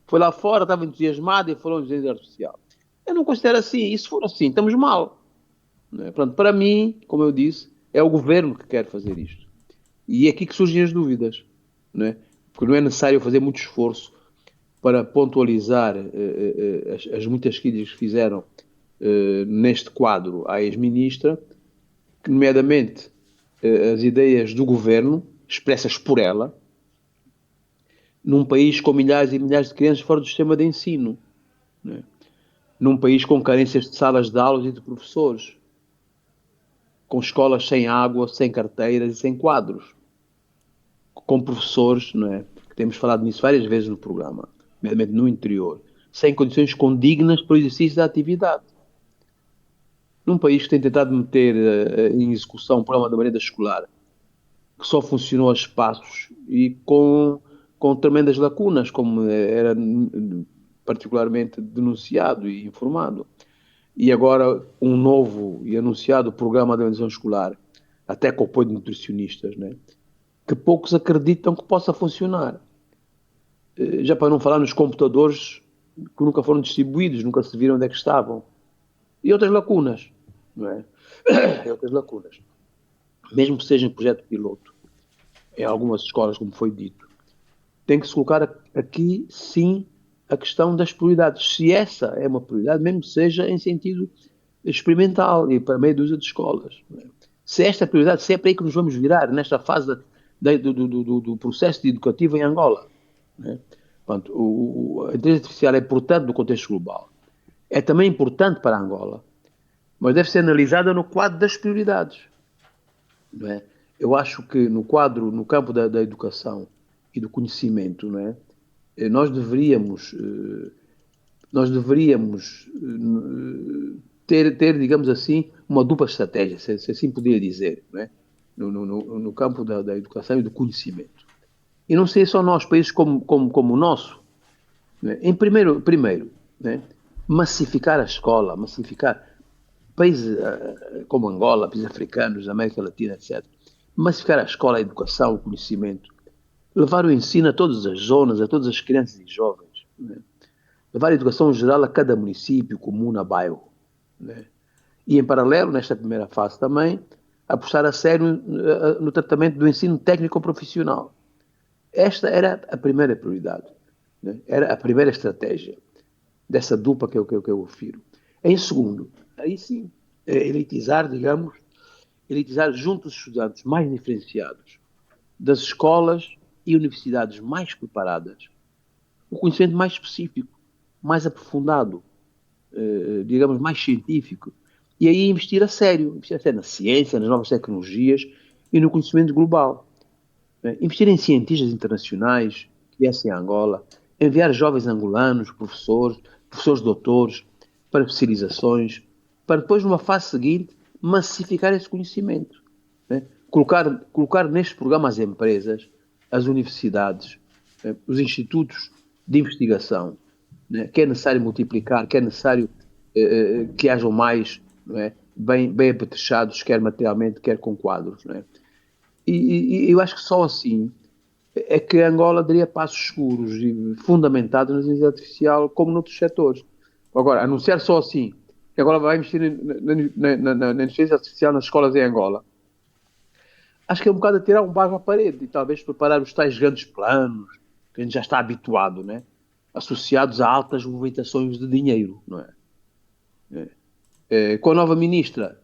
Foi lá fora, estava entusiasmada e falou em inteligência artificial. Eu não considero assim. E se for assim, estamos mal. Não é? Portanto, para mim, como eu disse, é o governo que quer fazer isto. E é aqui que surgem as dúvidas. Não é? Porque não é necessário fazer muito esforço para pontualizar as muitas críticas que fizeram neste quadro à ex-ministra, que, nomeadamente, as ideias do governo, expressas por ela, num país com milhares e milhares de crianças fora do sistema de ensino, né? Num país com carências de salas de aulas e de professores, com escolas sem água, sem carteiras e sem quadros, com professores, não é? Que temos falado nisso várias vezes no programa, nomeadamente no interior, sem condições condignas para o exercício da atividade. Num país que tem tentado meter em execução o programa da merenda escolar, que só funcionou a espaços e com tremendas lacunas, como era particularmente denunciado e informado. E agora um novo e anunciado programa de alimentação escolar, até com o apoio de nutricionistas, né? Que poucos acreditam que possa funcionar. Já para não falar nos computadores que nunca foram distribuídos, nunca se viram onde é que estavam. E outras lacunas, não é? E outras lacunas. Mesmo que seja em projeto piloto, em algumas escolas, como foi dito, tem que se colocar aqui, sim, a questão das prioridades. Se essa é uma prioridade, mesmo que seja em sentido experimental e para meia dúzia de escolas. Não é? Se esta é a prioridade, se é para aí que nos vamos virar nesta fase do processo educativo em Angola. Não é? Portanto, a inteligência artificial é importante no contexto global. É também importante para Angola, mas deve ser analisada no quadro das prioridades. Não é? Eu acho que no campo da educação e do conhecimento, não é? Nós deveríamos ter, digamos assim, uma dupla estratégia, se assim poderia dizer, não é? No campo da educação e do conhecimento. E não ser só nós, países como o nosso. Né? Em primeiro né? Massificar a escola, massificar países como Angola, países africanos, América Latina, etc. Massificar a escola, a educação, o conhecimento. Levar o ensino a todas as zonas, a todas as crianças e jovens. Né? Levar a educação geral a cada município, comuna, bairro. Né? E, em paralelo, nesta primeira fase também, apostar a sério no tratamento do ensino técnico-profissional. Esta era a primeira prioridade. Né? Era a primeira estratégia dessa dupla que eu refiro. Em segundo, aí sim, elitizar, digamos, junto os estudantes mais diferenciados das escolas e universidades mais preparadas, o conhecimento mais específico, mais aprofundado, digamos, mais científico, e aí investir a sério na ciência, nas novas tecnologias e no conhecimento global. Investir em cientistas internacionais que viessem a Angola, enviar jovens angolanos, professores doutores, para especializações, para depois, numa fase seguinte, massificar esse conhecimento. Né? Colocar neste programa as empresas, as universidades, os institutos de investigação, né? Que é necessário multiplicar, que é necessário que hajam mais, não é? bem apetrechados, quer materialmente, quer com quadros. Não é? E eu acho que só assim é que Angola daria passos seguros e fundamentados na inteligência artificial, como noutros setores. Agora, anunciar só assim, que agora vai investir na inteligência artificial nas escolas em Angola, acho que é um bocado a tirar um barro à parede e talvez preparar os tais grandes planos, que a gente já está habituado, né? Associados a altas movimentações de dinheiro, não é? Com a nova ministra,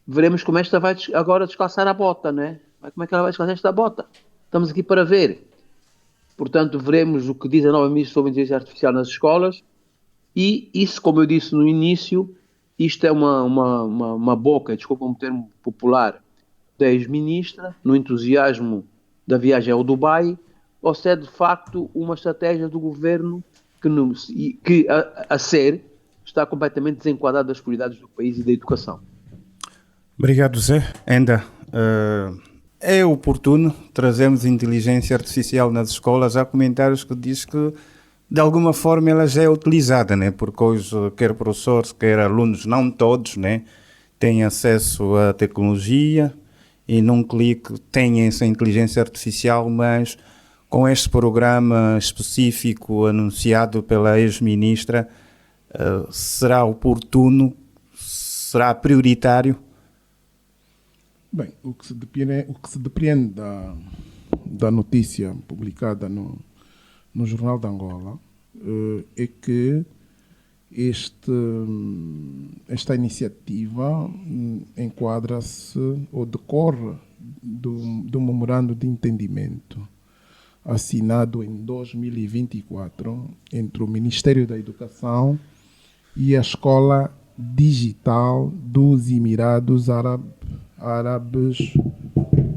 veremos como esta vai agora descalçar a bota, né? Como é que ela vai descalçar esta bota? Estamos aqui para ver. Portanto, veremos o que diz a nova ministra sobre a inteligência artificial nas escolas e isso, como eu disse no início, isto é uma boca, desculpa um termo popular, da ex-ministra, no entusiasmo da viagem ao Dubai, ou se é de facto uma estratégia do governo que a ser, está completamente desenquadrada das prioridades do país e da educação. Obrigado, Zé. Ainda é oportuno trazermos inteligência artificial nas escolas. Há comentários que diz que de alguma forma ela já é utilizada, né? Porque hoje quer professores, quer alunos, não todos, né, têm acesso à tecnologia e num clique têm essa inteligência artificial, mas com este programa específico anunciado pela ex-ministra, será oportuno, será prioritário? Bem, o que se depreende da notícia publicada no Jornal de Angola é que esta iniciativa enquadra-se ou decorre do memorando de entendimento assinado em 2024 entre o Ministério da Educação e a Escola Digital dos Emirados Árabes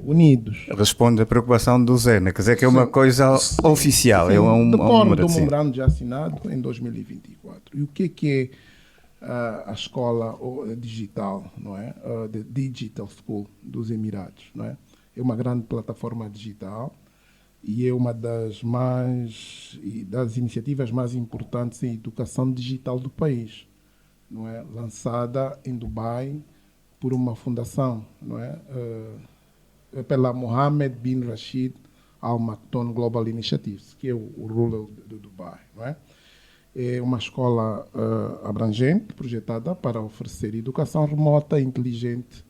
Unidos. Responde à preocupação do Zé, né? Quer dizer que é uma coisa oficial. Sim, é decorre do memorando já assinado em 2024. E o que é a escola digital, não é? The Digital School dos Emirados, não é? é uma grande plataforma digital e é uma das iniciativas mais importantes em educação digital do país, não é? Lançada em Dubai por uma fundação, não é? Pela Mohammed bin Rashid Al Maktoum Global Initiatives, que é o ruler de Dubai, não é? É uma escola abrangente, projetada para oferecer educação remota, inteligente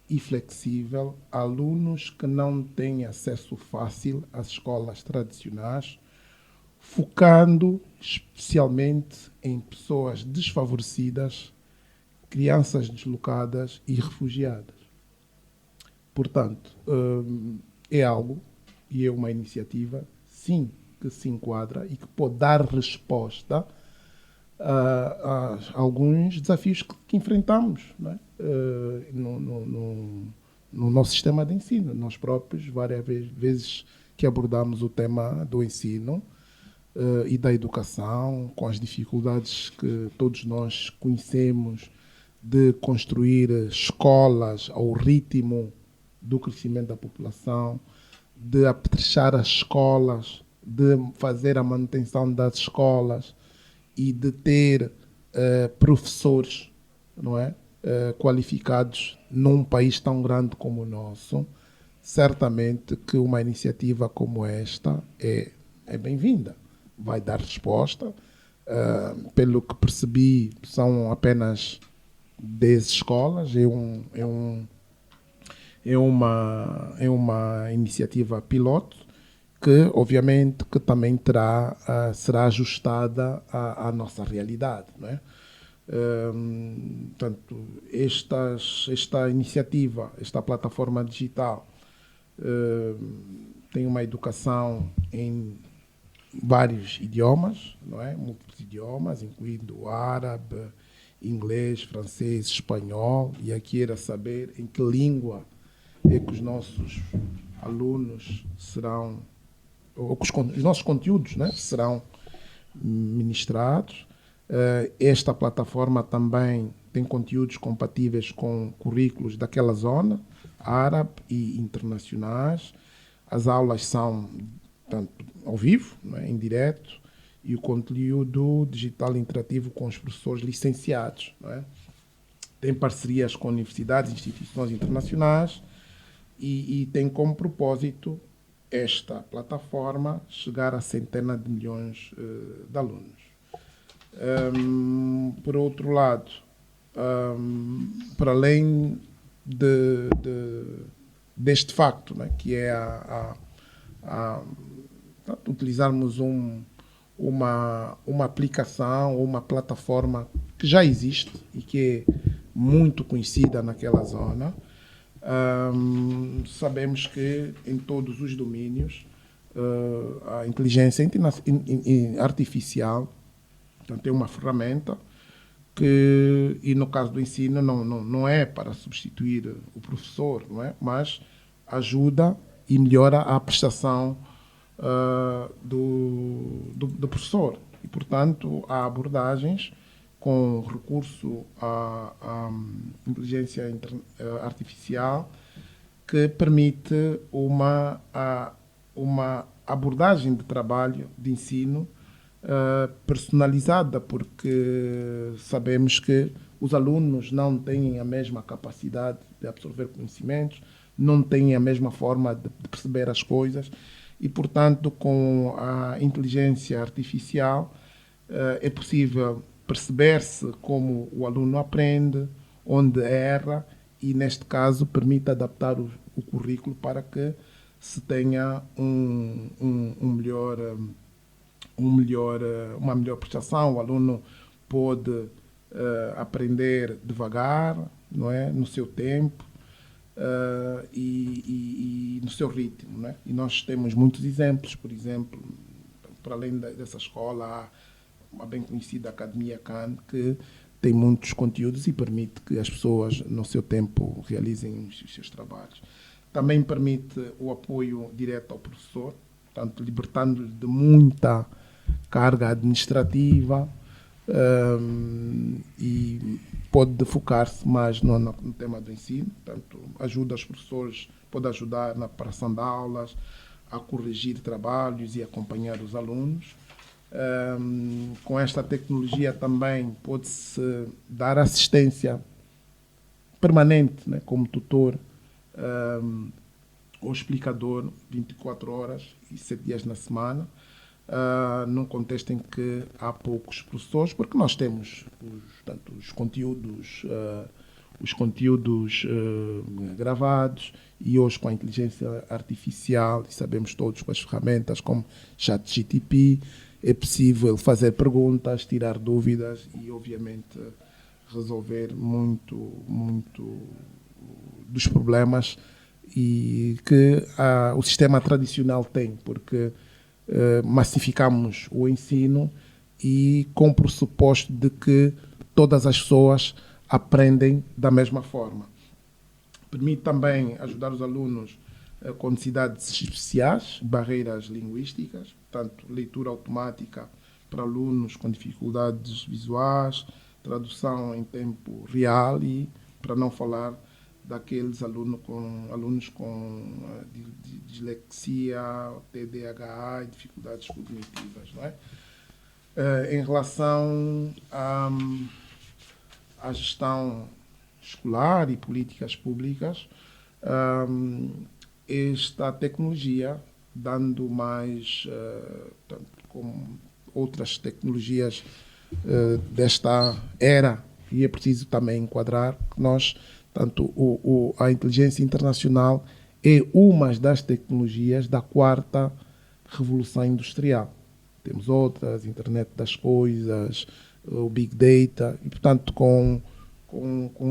e flexível a alunos que não têm acesso fácil às escolas tradicionais, focando especialmente em pessoas desfavorecidas, crianças deslocadas e refugiadas. Portanto, é algo e é uma iniciativa, sim, que se enquadra e que pode dar resposta a alguns desafios que enfrentamos, não é? No nosso sistema de ensino. Nós próprios, várias vezes que abordamos o tema do ensino e da educação, com as dificuldades que todos nós conhecemos de construir escolas ao ritmo do crescimento da população, de apetrechar as escolas, de fazer a manutenção das escolas e de ter professores, não é? Qualificados num país tão grande como o nosso. Certamente que uma iniciativa como esta é bem-vinda, vai dar resposta. Pelo que percebi, são apenas 10 escolas, é uma iniciativa piloto que, obviamente, que também será ajustada à nossa realidade, não é? Portanto, esta iniciativa, esta plataforma digital, tem uma educação em vários idiomas, não é? Múltiplos idiomas, incluindo árabe, inglês, francês, espanhol, e aqui era saber em que língua é que os nossos alunos serão, ou que os nossos conteúdos, né, serão ministrados. Esta plataforma também tem conteúdos compatíveis com currículos daquela zona, árabe e internacionais. As aulas são tanto ao vivo, né, em direto, e o conteúdo digital interativo com os professores licenciados, não é? Tem parcerias com universidades e instituições internacionais e tem como propósito esta plataforma chegar a centenas de milhões de alunos. Por outro lado, para além deste facto, né, que é utilizarmos uma aplicação ou uma plataforma que já existe e que é muito conhecida naquela zona, sabemos que em todos os domínios a inteligência artificial, portanto, é uma ferramenta que, e no caso do ensino, não é para substituir o professor, não é? Mas ajuda e melhora a prestação do professor. E, portanto, há abordagens com recurso à inteligência artificial que permite uma abordagem de trabalho, de ensino, personalizada, porque sabemos que os alunos não têm a mesma capacidade de absorver conhecimentos, não têm a mesma forma de perceber as coisas e, portanto, com a inteligência artificial é possível perceber-se como o aluno aprende, onde erra e, neste caso, permite adaptar o currículo para que se tenha uma melhor prestação. O aluno pode aprender devagar, não é? No seu tempo e no seu ritmo, não é? E nós temos muitos exemplos. Por exemplo, para além dessa escola, há uma bem conhecida Academia Khan, que tem muitos conteúdos e permite que as pessoas, no seu tempo, realizem os seus trabalhos. Também permite o apoio direto ao professor, portanto, libertando-lhe de muita carga administrativa e pode focar-se mais no tema do ensino. Portanto, ajuda os professores pode ajudar na preparação de aulas, a corrigir trabalhos e acompanhar os alunos. Com esta tecnologia também pode-se dar assistência permanente, né, como tutor ou explicador 24 horas e 7 dias na semana, num contexto em que há poucos professores, porque nós temos os conteúdos gravados, e hoje com a inteligência artificial, e sabemos todos, com as ferramentas como ChatGPT, é possível fazer perguntas, tirar dúvidas e, obviamente, resolver muito dos problemas e que o sistema tradicional tem, porque massificamos o ensino e com o pressuposto de que todas as pessoas aprendem da mesma forma. Permite também ajudar os alunos com necessidades especiais, barreiras linguísticas, portanto, leitura automática para alunos com dificuldades visuais, tradução em tempo real e, para não falar, daqueles alunos com dislexia, TDAH e dificuldades cognitivas, não é? Em relação à gestão escolar e políticas públicas, esta tecnologia, dando mais, como outras tecnologias desta era, e é preciso também enquadrar que nós, a inteligência internacional é uma das tecnologias da quarta revolução industrial. Temos outras, internet das coisas, o Big Data, e, portanto, com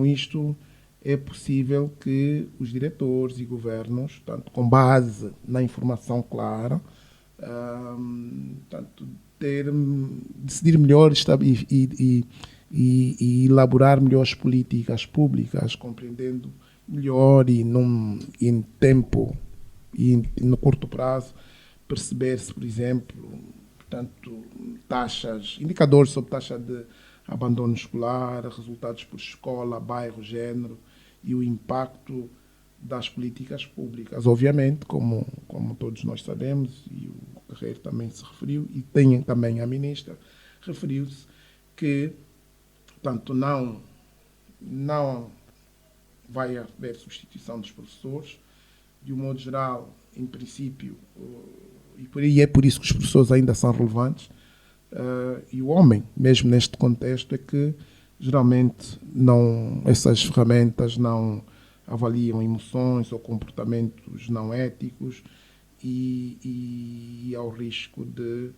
isto é possível que os diretores e governos, com base na informação clara, decidir melhor e elaborar melhores políticas públicas, compreendendo melhor e em tempo e no curto prazo, perceber-se, por exemplo, indicadores sobre taxa de abandono escolar, resultados por escola, bairro, género e o impacto das políticas públicas. Obviamente, como todos nós sabemos, e o Guerreiro também se referiu, e tem também a ministra, referiu-se que, portanto, não vai haver substituição dos professores, de um modo geral, em princípio, e é por isso que os professores ainda são relevantes, e o homem, mesmo neste contexto, é que geralmente essas ferramentas não avaliam emoções ou comportamentos não éticos e ao risco de,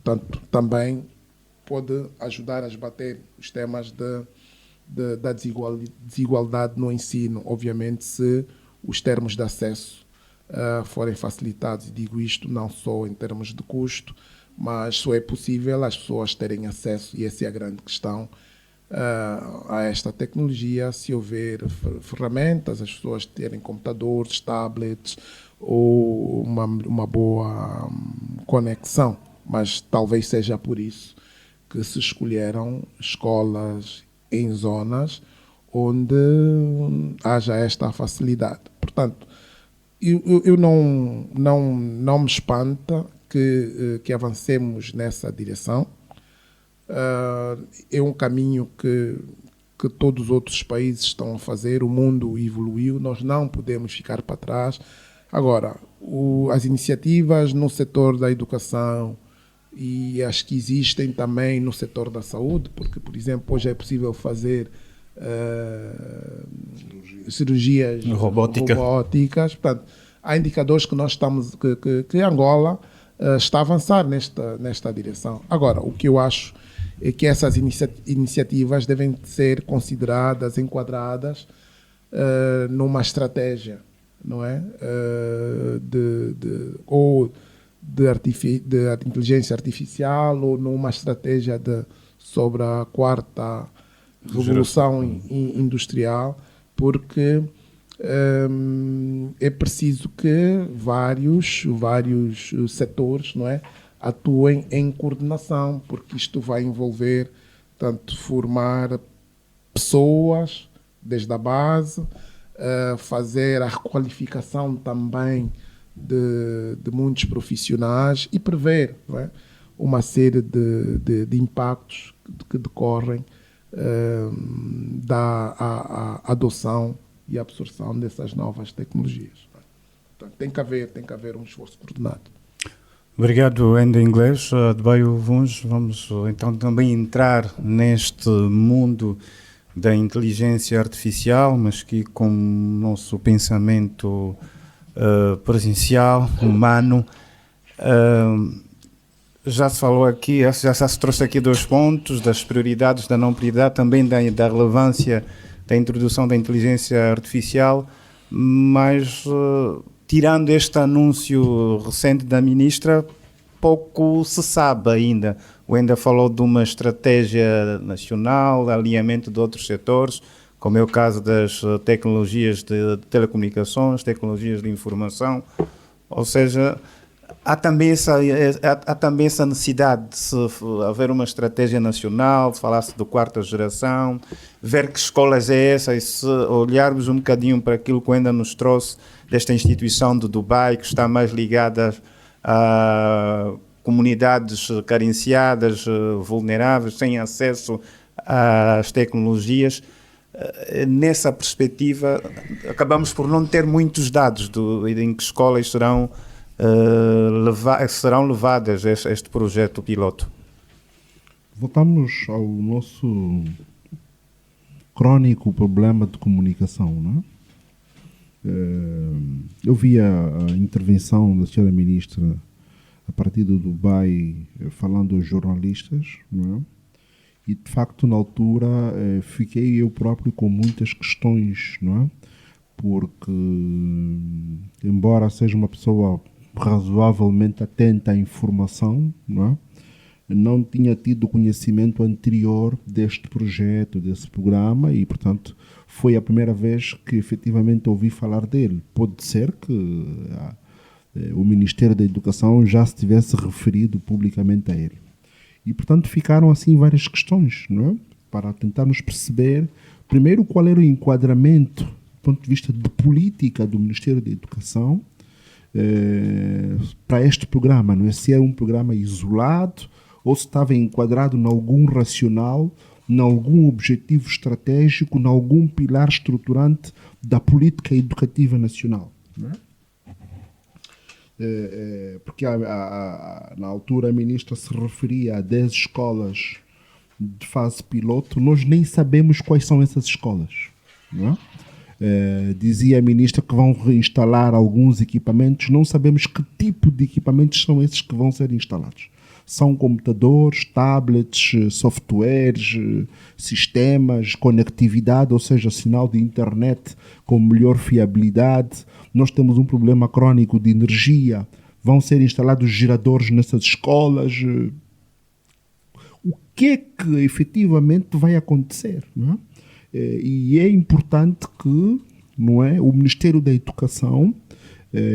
tanto também pode ajudar a esbater os temas da desigualdade no ensino, obviamente, se os termos de acesso forem facilitados. E digo isto não só em termos de custo, mas só é possível as pessoas terem acesso, e essa é a grande questão, a esta tecnologia, se houver ferramentas, as pessoas terem computadores, tablets ou uma boa conexão. Mas talvez seja por isso que se escolheram escolas em zonas onde haja esta facilidade. Portanto, eu não me espanta que avancemos nessa direção. É um caminho que todos os outros países estão a fazer, o mundo evoluiu, nós não podemos ficar para trás. Agora, as iniciativas no setor da educação e as que existem também no setor da saúde, porque, por exemplo, hoje é possível fazer cirurgias robóticas. Portanto, há indicadores que nós estamos, que Angola está a avançar nesta direção. Agora, o que eu acho é que essas iniciativas devem ser consideradas, enquadradas numa estratégia, não é? De inteligência artificial, ou numa estratégia sobre a quarta revolução industrial, porque é preciso que vários setores, não é, atuem em coordenação, porque isto vai envolver tanto formar pessoas desde a base, fazer a requalificação também de muitos profissionais e prever, não é, uma série de impactos que decorrem da adoção e absorção dessas novas tecnologias. Portanto, tem que haver um esforço coordenado. Obrigado, Enda Inglês. Adbaio Vuns, vamos então também entrar neste mundo da inteligência artificial, mas que com o nosso pensamento presencial, humano. Já se falou aqui, já se trouxe aqui 2 pontos, das prioridades, da não prioridade, também da relevância da introdução da inteligência artificial, mas tirando este anúncio recente da ministra, pouco se sabe ainda. O Enda falou de uma estratégia nacional, alinhamento de outros setores, como é o caso das tecnologias de telecomunicações, tecnologias de informação, ou seja, há também essa necessidade de se haver uma estratégia nacional, de falar-se de 4ª geração, ver que escolas é essa, e se olharmos um bocadinho para aquilo que ainda nos trouxe desta instituição de Dubai, que está mais ligada a comunidades carenciadas, vulneráveis, sem acesso às tecnologias. Nessa perspectiva, acabamos por não ter muitos dados em que escolas serão levadas a este projeto piloto. Voltamos ao nosso crónico problema de comunicação, não é? Eu vi a intervenção da senhora ministra a partir do Dubai falando aos jornalistas, não é? E de facto na altura fiquei eu próprio com muitas questões, não é? Porque embora seja uma pessoa razoavelmente atenta à informação, não é? Não tinha tido conhecimento anterior deste projeto, desse programa, e portanto foi a primeira vez que efetivamente ouvi falar dele. Pode ser que o Ministério da Educação já se tivesse referido publicamente a ele. E portanto ficaram assim várias questões, não é? Para tentarmos perceber primeiro qual era o enquadramento do ponto de vista de política do Ministério da Educação para este programa, não é? Se era um programa isolado ou se estava enquadrado em algum racional, em algum objetivo estratégico, em algum pilar estruturante da política educativa nacional, não é? Porque na altura a ministra se referia a 10 escolas de fase piloto, nós nem sabemos quais são essas escolas, não é? Dizia a ministra que vão reinstalar alguns equipamentos, não sabemos que tipo de equipamentos são esses que vão ser instalados. São computadores, tablets, softwares, sistemas, conectividade, ou seja, sinal de internet com melhor fiabilidade. Nós temos um problema crônico de energia. Vão ser instalados geradores nessas escolas. O que é que efetivamente vai acontecer, não é? E é importante que, não é, o Ministério da Educação,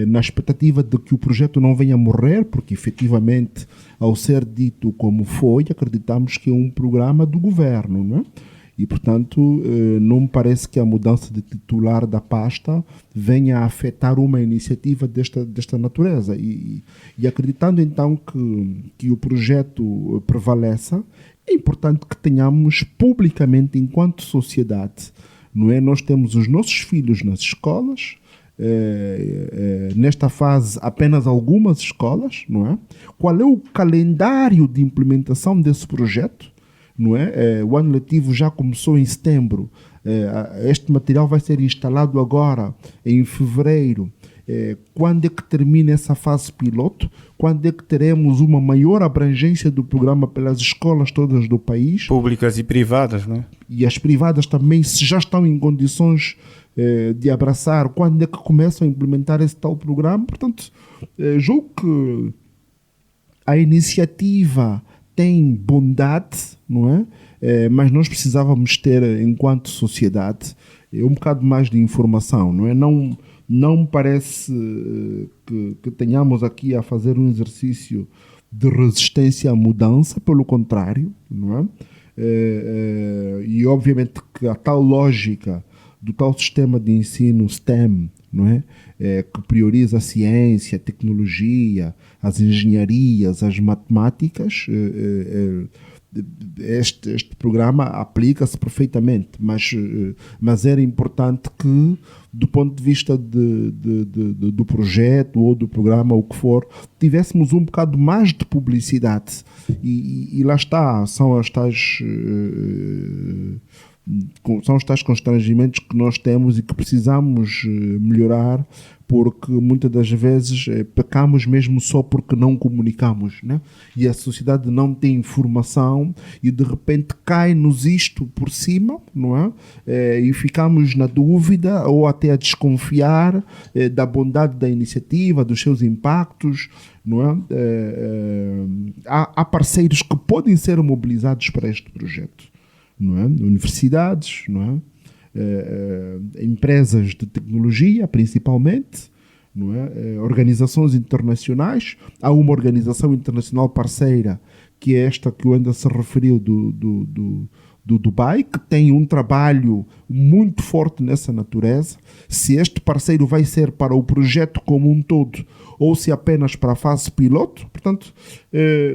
na expectativa de que o projeto não venha a morrer, porque efetivamente, ao ser dito como foi, acreditamos que é um programa do governo, não é? E, portanto, não me parece que a mudança de titular da pasta venha a afetar uma iniciativa desta natureza. E acreditando, então, que o projeto prevaleça, é importante que tenhamos publicamente, enquanto sociedade, não é? Nós temos os nossos filhos nas escolas, nesta fase apenas algumas escolas, não é? Qual é o calendário de implementação desse projeto? Não é? O ano letivo já começou em setembro, este material vai ser instalado agora em fevereiro. Quando é que termina essa fase piloto? Quando é que teremos uma maior abrangência do programa pelas escolas todas do país? Públicas e privadas, não é? E as privadas também, se já estão em condições de abraçar, quando é que começam a implementar esse tal programa? Portanto, julgo que a iniciativa tem bondade, não é? Mas nós precisávamos ter, enquanto sociedade, um bocado mais de informação, não é? Não me parece que tenhamos aqui a fazer um exercício de resistência à mudança, pelo contrário, não é? E obviamente que a tal lógica do tal sistema de ensino STEM, não é? Que prioriza a ciência, a tecnologia, as engenharias, as matemáticas. Este programa aplica-se perfeitamente, mas era importante que, do ponto de vista do projeto ou do programa, o que for, tivéssemos um bocado mais de publicidade. E lá está, são os tais constrangimentos que nós temos e que precisamos melhorar, porque muitas das vezes pecamos mesmo só porque não comunicamos, né? E a sociedade não tem informação e de repente cai-nos isto por cima, não é? E ficamos na dúvida ou até a desconfiar da bondade da iniciativa, dos seus impactos, não é? Há parceiros que podem ser mobilizados para este projeto, não é? Universidades, não é? Empresas de tecnologia, principalmente, não é? Organizações internacionais. Há uma organização internacional parceira, que é esta que o Enda se referiu, do Dubai, que tem um trabalho muito forte nessa natureza. Se este parceiro vai ser para o projeto como um todo ou se apenas para a fase piloto, portanto,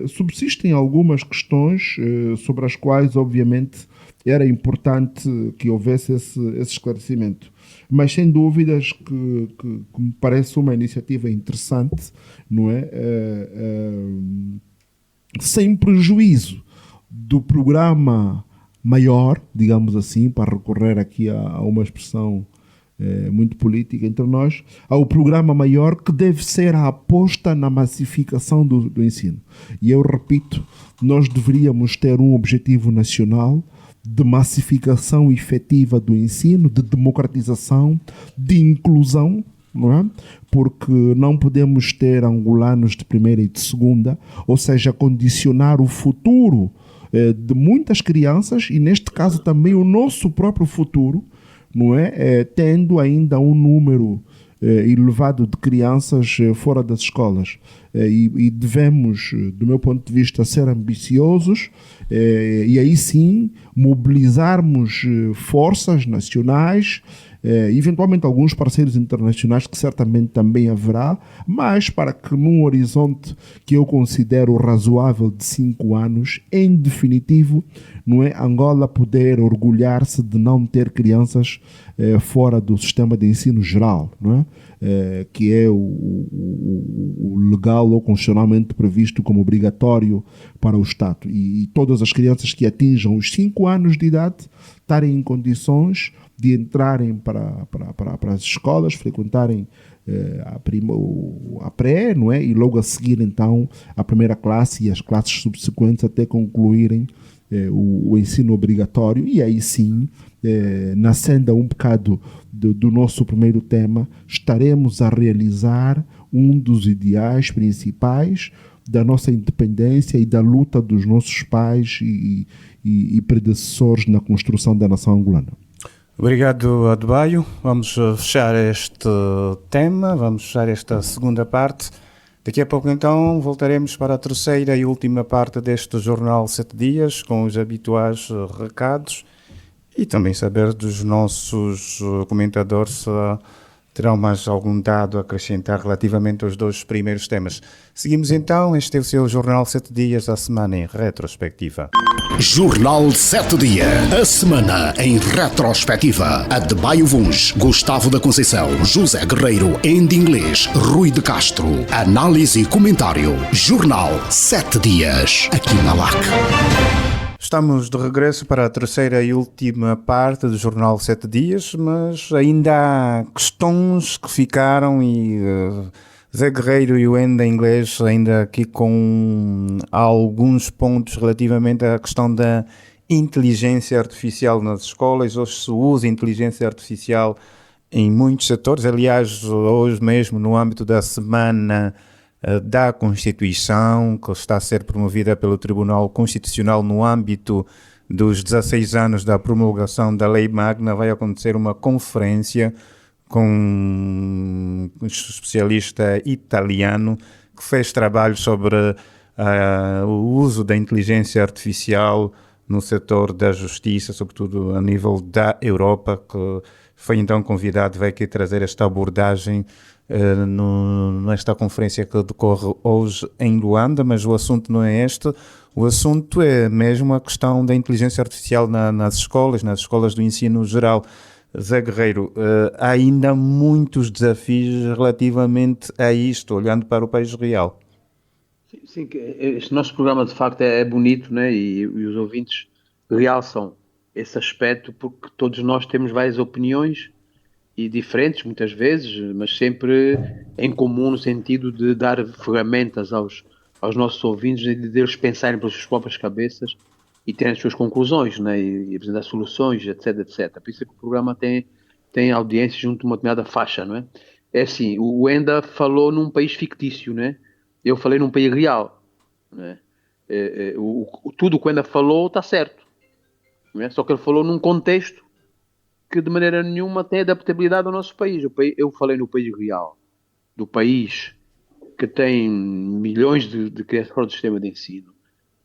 subsistem algumas questões sobre as quais, obviamente, era importante que houvesse esse esclarecimento. Mas sem dúvidas que me parece uma iniciativa interessante, não é? Sem prejuízo do programa maior, digamos assim, para recorrer aqui a uma expressão muito política entre nós, ao programa maior, que deve ser a aposta na massificação do ensino. E eu repito, nós deveríamos ter um objetivo nacional de massificação efetiva do ensino, de democratização, de inclusão, não é? Porque não podemos ter angolanos de primeira e de segunda, ou seja, condicionar o futuro de muitas crianças e, neste caso, também o nosso próprio futuro, não é? Tendo ainda um número elevado de crianças fora das escolas. E devemos, do meu ponto de vista, ser ambiciosos e aí sim mobilizarmos forças nacionais, eventualmente alguns parceiros internacionais, que certamente também haverá, mas para que num horizonte que eu considero razoável de 5 anos, em definitivo, não é, Angola poder orgulhar-se de não ter crianças fora do sistema de ensino geral, não é? Que é o legal ou constitucionalmente previsto como obrigatório para o Estado. E todas as crianças que atinjam os 5 anos de idade estarem em condições de entrarem para as escolas, frequentarem a pré, não é? E logo a seguir então a primeira classe e as classes subsequentes até concluírem o ensino obrigatório. E aí sim, na senda um bocado do nosso primeiro tema, estaremos a realizar um dos ideais principais da nossa independência e da luta dos nossos pais e predecessores na construção da nação angolana. Obrigado, Adebayo. Vamos fechar este tema, vamos fechar esta segunda parte. Daqui a pouco, então, voltaremos para a terceira e última parte deste Jornal 7 Dias, com os habituais recados e também saber dos nossos comentadores se terão mais algum dado a acrescentar relativamente aos 2 primeiros temas. Seguimos então, este é o seu Jornal 7 Dias, a semana em retrospectiva. Jornal 7 Dias, a semana em retrospectiva. Adebayo Vuns, Gustavo da Conceição, José Guerreiro, Andy Inglês, Rui de Castro. Análise e comentário. Jornal 7 Dias, aqui na LAC. Estamos de regresso para a terceira e última parte do Jornal 7 Dias, mas ainda há questões que ficaram e Zé Guerreiro e o Enda Inglês ainda aqui com alguns pontos relativamente à questão da inteligência artificial nas escolas. Hoje se usa inteligência artificial em muitos setores. Aliás, hoje mesmo, no âmbito da Semana da Constituição, que está a ser promovida pelo Tribunal Constitucional no âmbito dos 16 anos da promulgação da Lei Magna, vai acontecer uma conferência com um especialista italiano que fez trabalho sobre o uso da inteligência artificial no setor da justiça, sobretudo a nível da Europa, que foi então convidado, veio aqui trazer esta abordagem nesta conferência que decorre hoje em Luanda, mas o assunto não é este. O assunto é mesmo a questão da inteligência artificial nas escolas do ensino geral. Zé Guerreiro, há ainda muitos desafios relativamente a isto, olhando para o país real. Sim, este nosso programa de facto é bonito, né? E os ouvintes realçam esse aspecto porque todos nós temos várias opiniões e diferentes muitas vezes, mas sempre em comum no sentido de dar ferramentas aos nossos ouvintes e de eles pensarem pelas suas próprias cabeças e terem as suas conclusões, né? E apresentar soluções, etc, etc. Por isso é que o programa tem audiência junto a uma determinada faixa, não é? É assim, o Enda falou num país fictício, né? Eu falei num país real, né? Tudo o que o Enda falou está certo, não é? Só que ele falou num contexto que de maneira nenhuma tem adaptabilidade ao nosso país. Eu falei no país real, do país que tem milhões de crianças fora do sistema de ensino,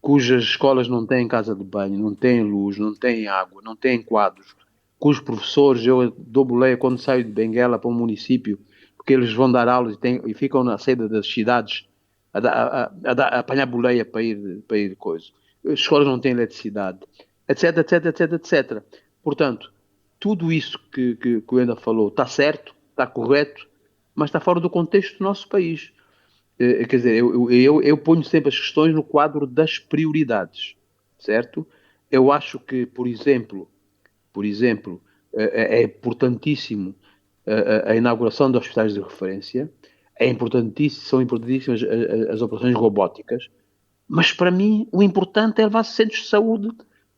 cujas escolas não têm casa de banho, não têm luz, não têm água, não têm quadros, cujos professores, eu dou boleia quando saio de Benguela para um município, porque eles vão dar aulas e ficam na saída das cidades a apanhar boleia para ir coisa. As escolas não têm eletricidade, etc, etc, etc, etc. Portanto, tudo isso que o Enda falou está certo, está correto, mas está fora do contexto do nosso país. Quer dizer, eu ponho sempre as questões no quadro das prioridades, certo? Eu acho que, por exemplo, é importantíssimo a inauguração de hospitais de referência, são importantíssimas as operações robóticas, mas para mim o importante é levar centros de saúde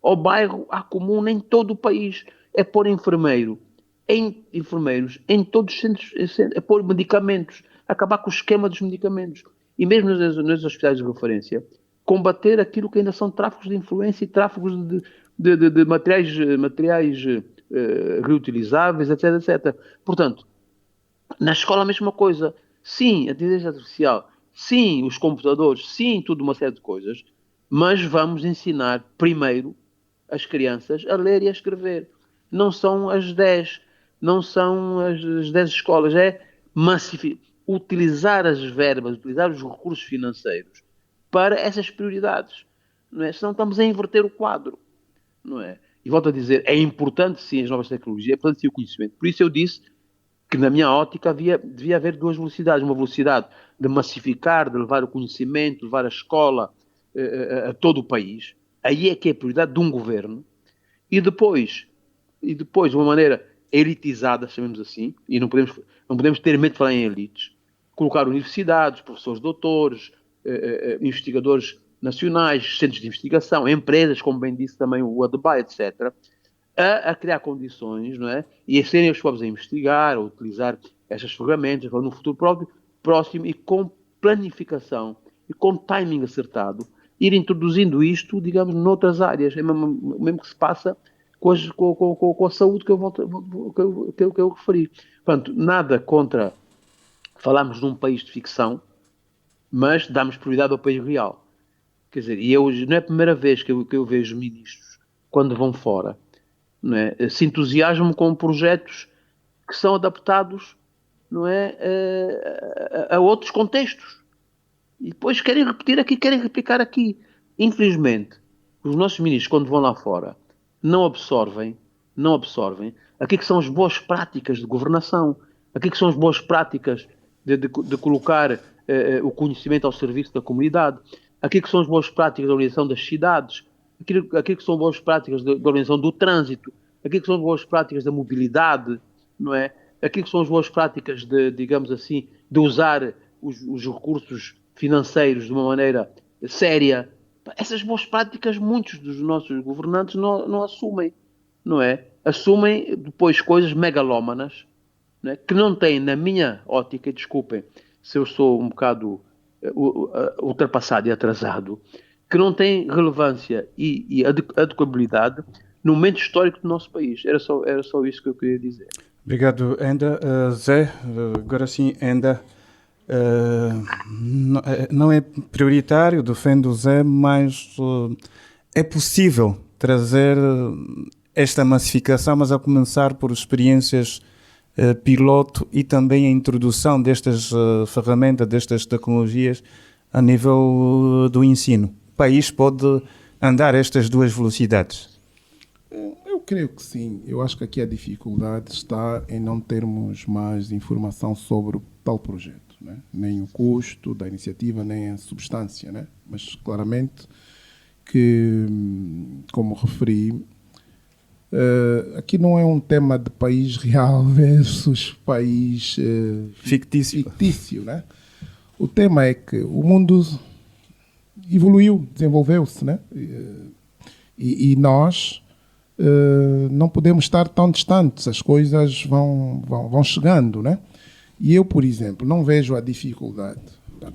ao bairro, à comuna, em todo o país. É pôr enfermeiros em todos os centros, é pôr medicamentos, acabar com o esquema dos medicamentos. E mesmo nos hospitais de referência, combater aquilo que ainda são tráficos de influência e tráficos de materiais reutilizáveis, etc, etc. Portanto, na escola a mesma coisa. Sim, a inteligência artificial. Sim, os computadores. Sim, tudo uma série de coisas. Mas vamos ensinar primeiro as crianças a ler e a escrever. Não são as 10, não são as 10 escolas. É utilizar as verbas, utilizar os recursos financeiros para essas prioridades. Não é? Senão estamos a inverter o quadro. Não é? E volto a dizer, é importante sim as novas tecnologias, é importante sim o conhecimento. Por isso eu disse que na minha ótica devia haver duas velocidades. Uma velocidade de massificar, de levar o conhecimento, de levar a escola a todo o país. Aí é que é a prioridade de um governo. E depois de uma maneira elitizada, chamemos assim, e não podemos ter medo de falar em elites, colocar universidades, professores doutores, investigadores nacionais, centros de investigação, empresas, como bem disse também o Adebayo, etc., a criar condições, não é? E a serem os próprios a investigar, a utilizar estas ferramentas no futuro próximo e com planificação e com timing acertado, ir introduzindo isto, digamos, noutras áreas, é mesmo que se passa com a saúde que eu referi. Portanto, nada contra falarmos num país de ficção, mas damos prioridade ao país real. Quer dizer, não é a primeira vez que eu vejo ministros, quando vão fora, não é, se entusiasmam com projetos que são adaptados, não é, a outros contextos. E depois querem repetir aqui, querem replicar aqui. Infelizmente, os nossos ministros, quando vão lá fora, não absorvem aqui que são as boas práticas de governação, aqui que são as boas práticas de colocar o conhecimento ao serviço da comunidade, aqui que são as boas práticas da organização das cidades, aqui que são boas práticas da organização do trânsito, aqui que são as boas práticas da mobilidade, não é? Aqui que são as boas práticas digamos assim, de usar os recursos financeiros de uma maneira séria. Essas boas práticas muitos dos nossos governantes não assumem, não é? Assumem depois coisas megalómanas, não é? Que não têm, na minha ótica, e desculpem se eu sou um bocado ultrapassado e atrasado, que não têm relevância e adequabilidade no momento histórico do nosso país. Era só isso que eu queria dizer. Obrigado, Enda. Zé, agora sim, Enda. Não é prioritário, defende o Zé, mas é possível trazer esta massificação, mas a começar por experiências piloto e também a introdução destas ferramentas, destas tecnologias a nível do ensino. O país pode andar estas duas velocidades? Eu creio que sim. Eu acho que aqui a dificuldade está em não termos mais informação sobre tal projeto, né? Nem o custo da iniciativa, nem a substância, né? Mas claramente que, como referi, aqui não é um tema de país real versus país fictício, né? O tema é que o mundo evoluiu, desenvolveu-se, né? E nós não podemos estar tão distantes, as coisas vão chegando, né? E eu, por exemplo, não vejo a dificuldade.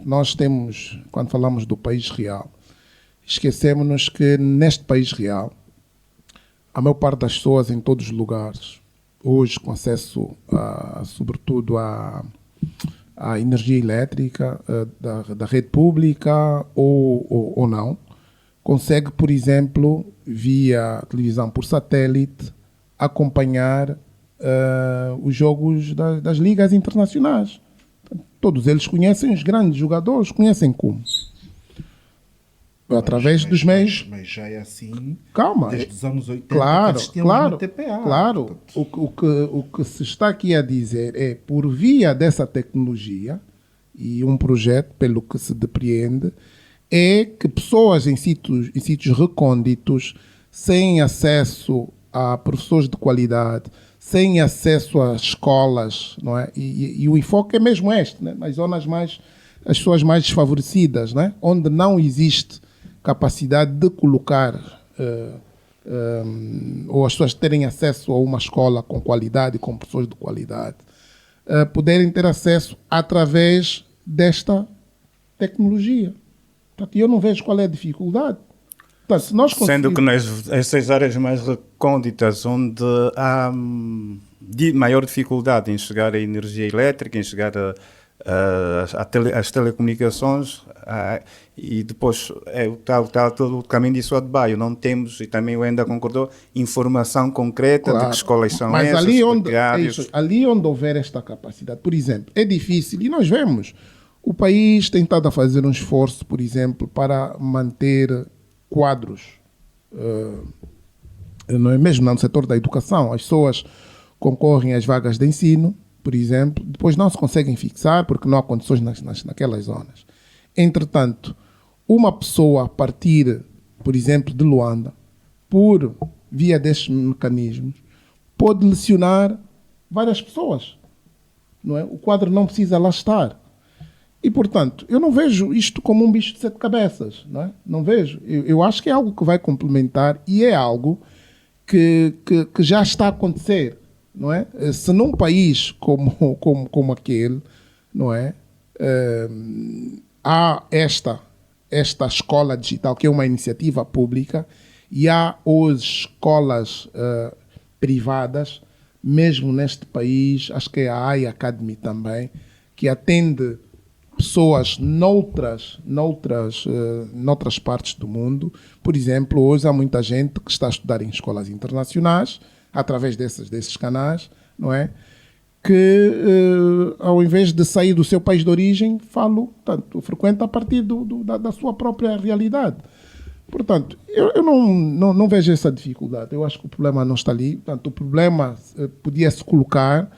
Nós temos, quando falamos do país real, esquecemos-nos que neste país real, a maior parte das pessoas em todos os lugares, hoje com acesso, sobretudo, à energia elétrica da rede pública ou não, consegue, por exemplo, via televisão por satélite, acompanhar os jogos das ligas internacionais. Todos eles conhecem os grandes jogadores, conhecem como? Através dos meios. Mas já é assim. Calma. Desde os anos 80 claro, que claro, TPA. claro. O que se está aqui a dizer é, por via dessa tecnologia e um projeto, pelo que se depreende, é que pessoas em sítios recônditos, sem acesso a professores de qualidade, sem acesso a escolas, não é? E o enfoque é mesmo este, né? Nas zonas as pessoas mais desfavorecidas, né? Onde não existe capacidade de colocar ou as pessoas terem acesso a uma escola com qualidade, com professores de qualidade, poderem ter acesso através desta tecnologia. Portanto, eu não vejo qual é a dificuldade. Portanto, se nós Sendo que nessas áreas mais recônditas, onde há maior dificuldade em chegar à energia elétrica, em chegar às telecomunicações, e depois todo o caminho disso de baixo, não temos, e também o Enda concordou, informação concreta de que escolas são mas essas, ali onde houver esta capacidade, por exemplo, é difícil, e nós vemos, o país tem estado a fazer um esforço, por exemplo, para manter quadros, não é mesmo no setor da educação, as pessoas concorrem às vagas de ensino, por exemplo, depois não se conseguem fixar porque não há condições naquelas zonas. Entretanto, uma pessoa a partir, por exemplo, de Luanda, por via destes mecanismos, pode lecionar várias pessoas, não é? O quadro não precisa lá estar. E, portanto, eu não vejo isto como um bicho de 7 cabeças, não é? Não vejo. Eu acho que é algo que vai complementar e é algo que já está a acontecer, não é? Se num país como aquele, não é? Há esta escola digital, que é uma iniciativa pública, e há as escolas privadas, mesmo neste país, acho que é a AI Academy também, que atende pessoas noutras partes do mundo. Por exemplo, hoje há muita gente que está a estudar em escolas internacionais, através desses canais, não é? Que ao invés de sair do seu país de origem, frequenta a partir da sua própria realidade. Portanto, eu não vejo essa dificuldade. Eu acho que o problema não está ali. Portanto, o problema podia-se colocar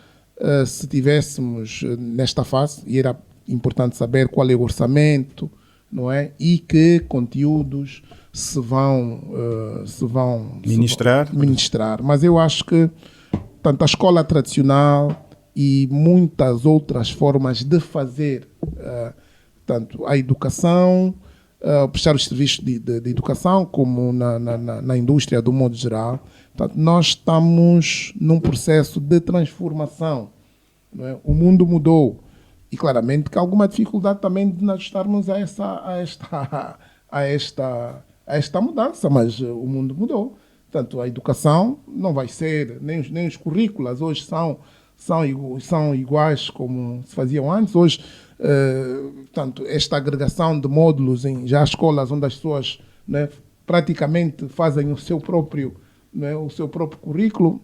se tivéssemos nesta fase, e era importante saber qual é o orçamento, não é? E que conteúdos se vão ministrar. Mas eu acho que tanto a escola tradicional e muitas outras formas de fazer tanto a educação, prestar os serviços de educação, como na indústria do modo geral. Portanto, nós estamos num processo de transformação, não é? O mundo mudou e claramente que há alguma dificuldade também de nos ajustarmos a esta mudança, mas o mundo mudou. Portanto, a educação não vai ser, nem os currículos hoje são iguais como se faziam antes. Hoje, portanto, esta agregação de módulos em já escolas onde as pessoas, né, praticamente fazem o seu próprio, não é, o seu próprio currículo.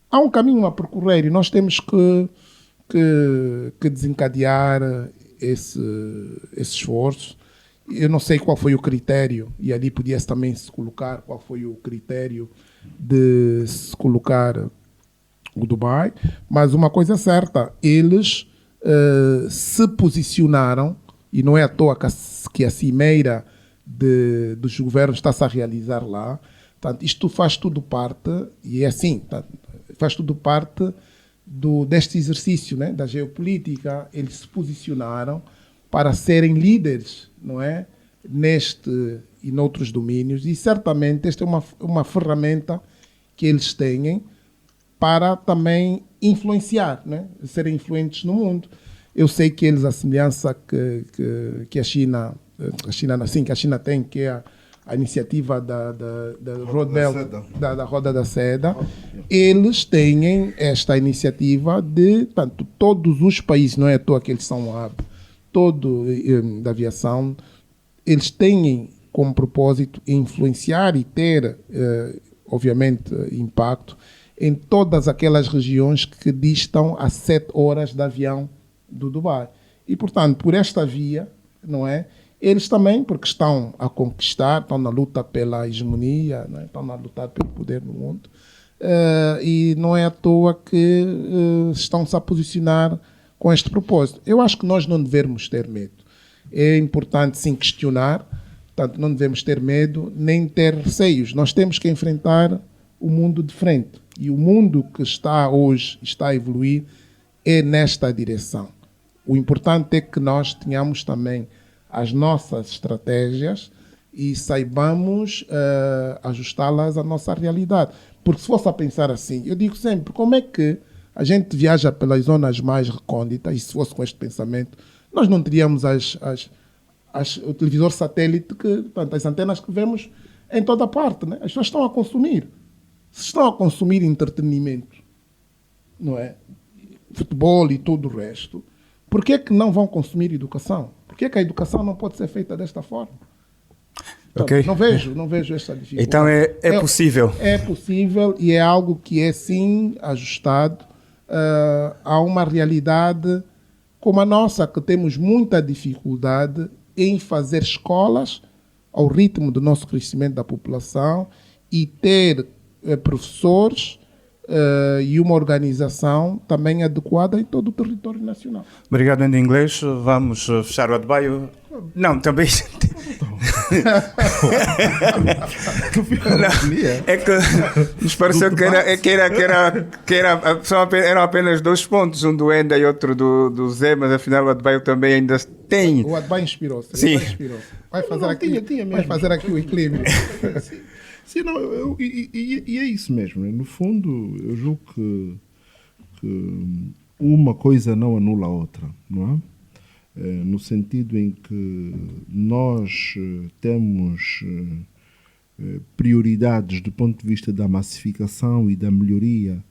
Há um caminho a percorrer e nós temos que desencadear esse esforço. Eu não sei qual foi o critério, e ali podia-se também se colocar qual foi o critério de se colocar o Dubai, mas uma coisa é certa, eles se posicionaram, e não é à toa que a cimeira dos governos está-se a realizar lá. Portanto, isto faz tudo parte, e é assim, faz tudo parte deste exercício, né, da geopolítica. Eles se posicionaram para serem líderes, não é, neste e noutros domínios, e certamente esta é uma ferramenta que eles têm para também influenciar, né, serem influentes no mundo. Eu sei que eles, a semelhança que a China tem, que é a iniciativa da Road Belt, da Roda da Seda, eles têm esta iniciativa de, portanto, todos os países, não é à toa que eles são um hub, todo da aviação, eles têm como propósito influenciar e ter, obviamente, impacto em todas aquelas regiões que distam a 7 horas de avião do Dubai. E, portanto, por esta via, não é? Eles também, porque estão a conquistar, estão na luta pela hegemonia, não é? Estão na luta pelo poder no mundo, e não é à toa que estão-se a posicionar com este propósito. Eu acho que nós não devemos ter medo. É importante, sim, questionar, portanto, não devemos ter medo nem ter receios. Nós temos que enfrentar o mundo de frente. E o mundo que está hoje, está a evoluir, é nesta direção. O importante é que nós tenhamos também as nossas estratégias e saibamos ajustá-las à nossa realidade. Porque se fosse a pensar assim, eu digo sempre, como é que a gente viaja pelas zonas mais recônditas, e se fosse com este pensamento, nós não teríamos o televisor satélite, portanto, as antenas que vemos em toda parte, né? As pessoas estão a consumir. Se estão a consumir entretenimento, não é? Futebol e todo o resto, por que é que não vão consumir educação? Por que é que a educação não pode ser feita desta forma? Então, Ok. Não vejo esta dificuldade. Então é possível. É possível e é algo que é sim ajustado a uma realidade como a nossa, que temos muita dificuldade em fazer escolas ao ritmo do nosso crescimento da população e ter professores e uma organização também adequada em todo o território nacional. Obrigado, em inglês. Vamos fechar o Adbaio. Não, também. Não, é que nos pareceu que eram apenas 2 pontos, um do Enda e outro do Zé, mas afinal o Adbaio também ainda tem. O Adbaio inspirou-se. Sim. Vai fazer aqui o equilíbrio. Sim, não, e é isso mesmo. No fundo, eu julgo que uma coisa não anula a outra, não é? No sentido em que nós temos prioridades do ponto de vista da massificação e da melhoria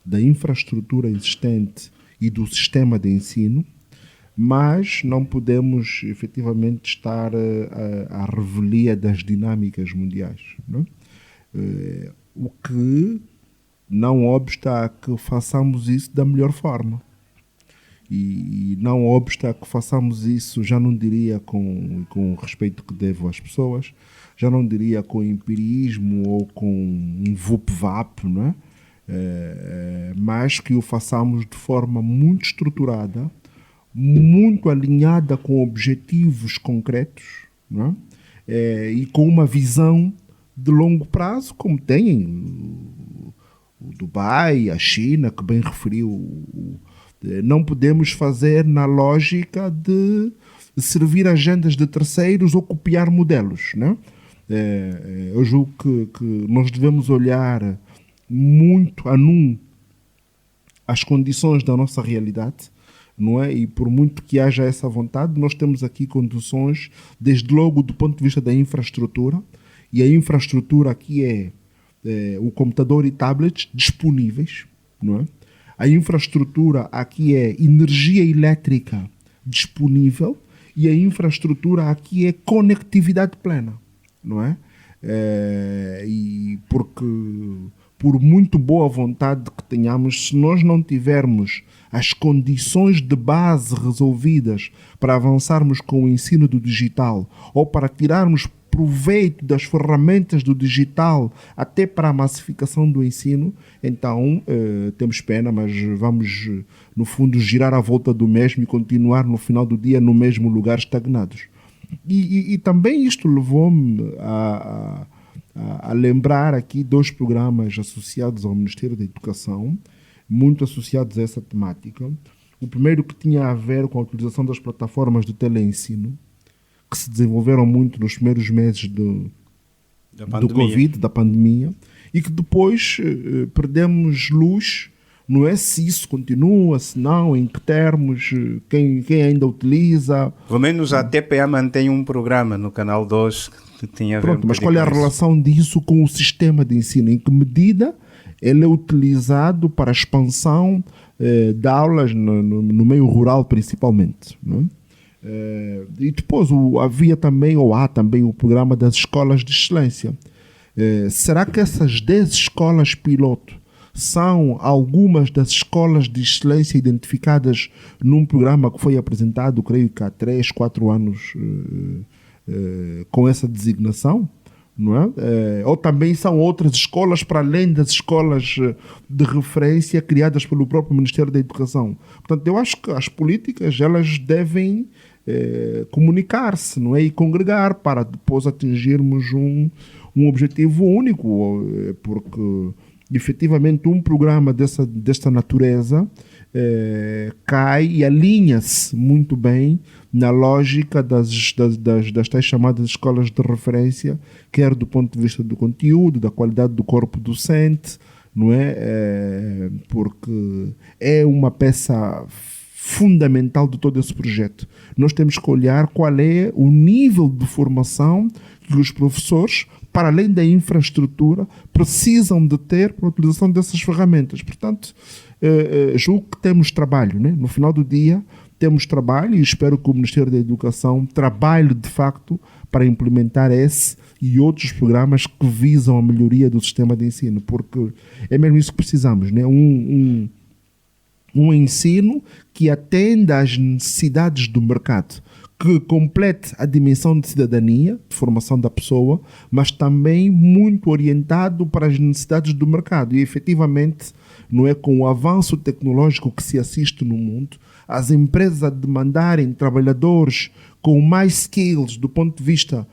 da infraestrutura existente e do sistema de ensino, mas não podemos efetivamente estar à revelia das dinâmicas mundiais, não é? O que não obsta a que façamos isso da melhor forma. E não obsta a que façamos isso, já não diria com o respeito que devo às pessoas, já não diria com empirismo ou com um vup-vap, não é? Mas que o façamos de forma muito estruturada, muito alinhada com objetivos concretos, não é? E com uma visão de longo prazo, como tem o Dubai, a China, que bem referiu. Não podemos fazer na lógica de servir agendas de terceiros ou copiar modelos, né? Eu julgo que nós devemos olhar muito a nu as condições da nossa realidade, não é? E por muito que haja essa vontade, nós temos aqui condições, desde logo do ponto de vista da infraestrutura, e a infraestrutura aqui é o computador e tablets disponíveis, não é? A infraestrutura aqui é energia elétrica disponível e a infraestrutura aqui é conectividade plena, não é? E porque, por muito boa vontade que tenhamos, se nós não tivermos as condições de base resolvidas para avançarmos com o ensino do digital ou para tirarmos proveito das ferramentas do digital até para a massificação do ensino, então temos pena, mas vamos, no fundo, girar à volta do mesmo e continuar no final do dia no mesmo lugar estagnados. E também isto levou-me a lembrar aqui 2 programas associados ao Ministério da Educação, muito associados a essa temática. O primeiro que tinha a ver com a utilização das plataformas de teleensino, que se desenvolveram muito nos primeiros meses do Covid, da pandemia, e que depois perdemos luz, não é se isso continua, se não, em que termos, quem ainda utiliza. Pelo menos a TPA mantém um programa no Canal 2 que tinha a ver. Pronto, mas qual é a relação disso com o sistema de ensino? Em que medida ele é utilizado para a expansão de aulas no meio rural, principalmente, não é? E depois havia também, ou há também, o programa das escolas de excelência. Será que essas 10 escolas piloto são algumas das escolas de excelência identificadas num programa que foi apresentado, creio que há 3, 4 anos, com essa designação? Não é? Ou também são outras escolas para além das escolas de referência criadas pelo próprio Ministério da Educação? Portanto, eu acho que as políticas elas devem comunicar-se, não é? E congregar para depois atingirmos um objetivo único, porque efetivamente um programa desta natureza cai e alinha-se muito bem na lógica das tais chamadas escolas de referência, quer do ponto de vista do conteúdo, da qualidade do corpo docente, não é? Porque é uma peça fundamental de todo esse projeto. Nós temos que olhar qual é o nível de formação que os professores, para além da infraestrutura, precisam de ter para a utilização dessas ferramentas. Portanto, julgo que temos trabalho, né? No final do dia, temos trabalho e espero que o Ministério da Educação trabalhe, de facto, para implementar esse e outros programas que visam a melhoria do sistema de ensino, porque é mesmo isso que precisamos, né? Um ensino que atenda às necessidades do mercado, que complete a dimensão de cidadania, de formação da pessoa, mas também muito orientado para as necessidades do mercado. E, efetivamente, não é com o avanço tecnológico que se assiste no mundo, as empresas a demandarem trabalhadores com mais skills do ponto de vista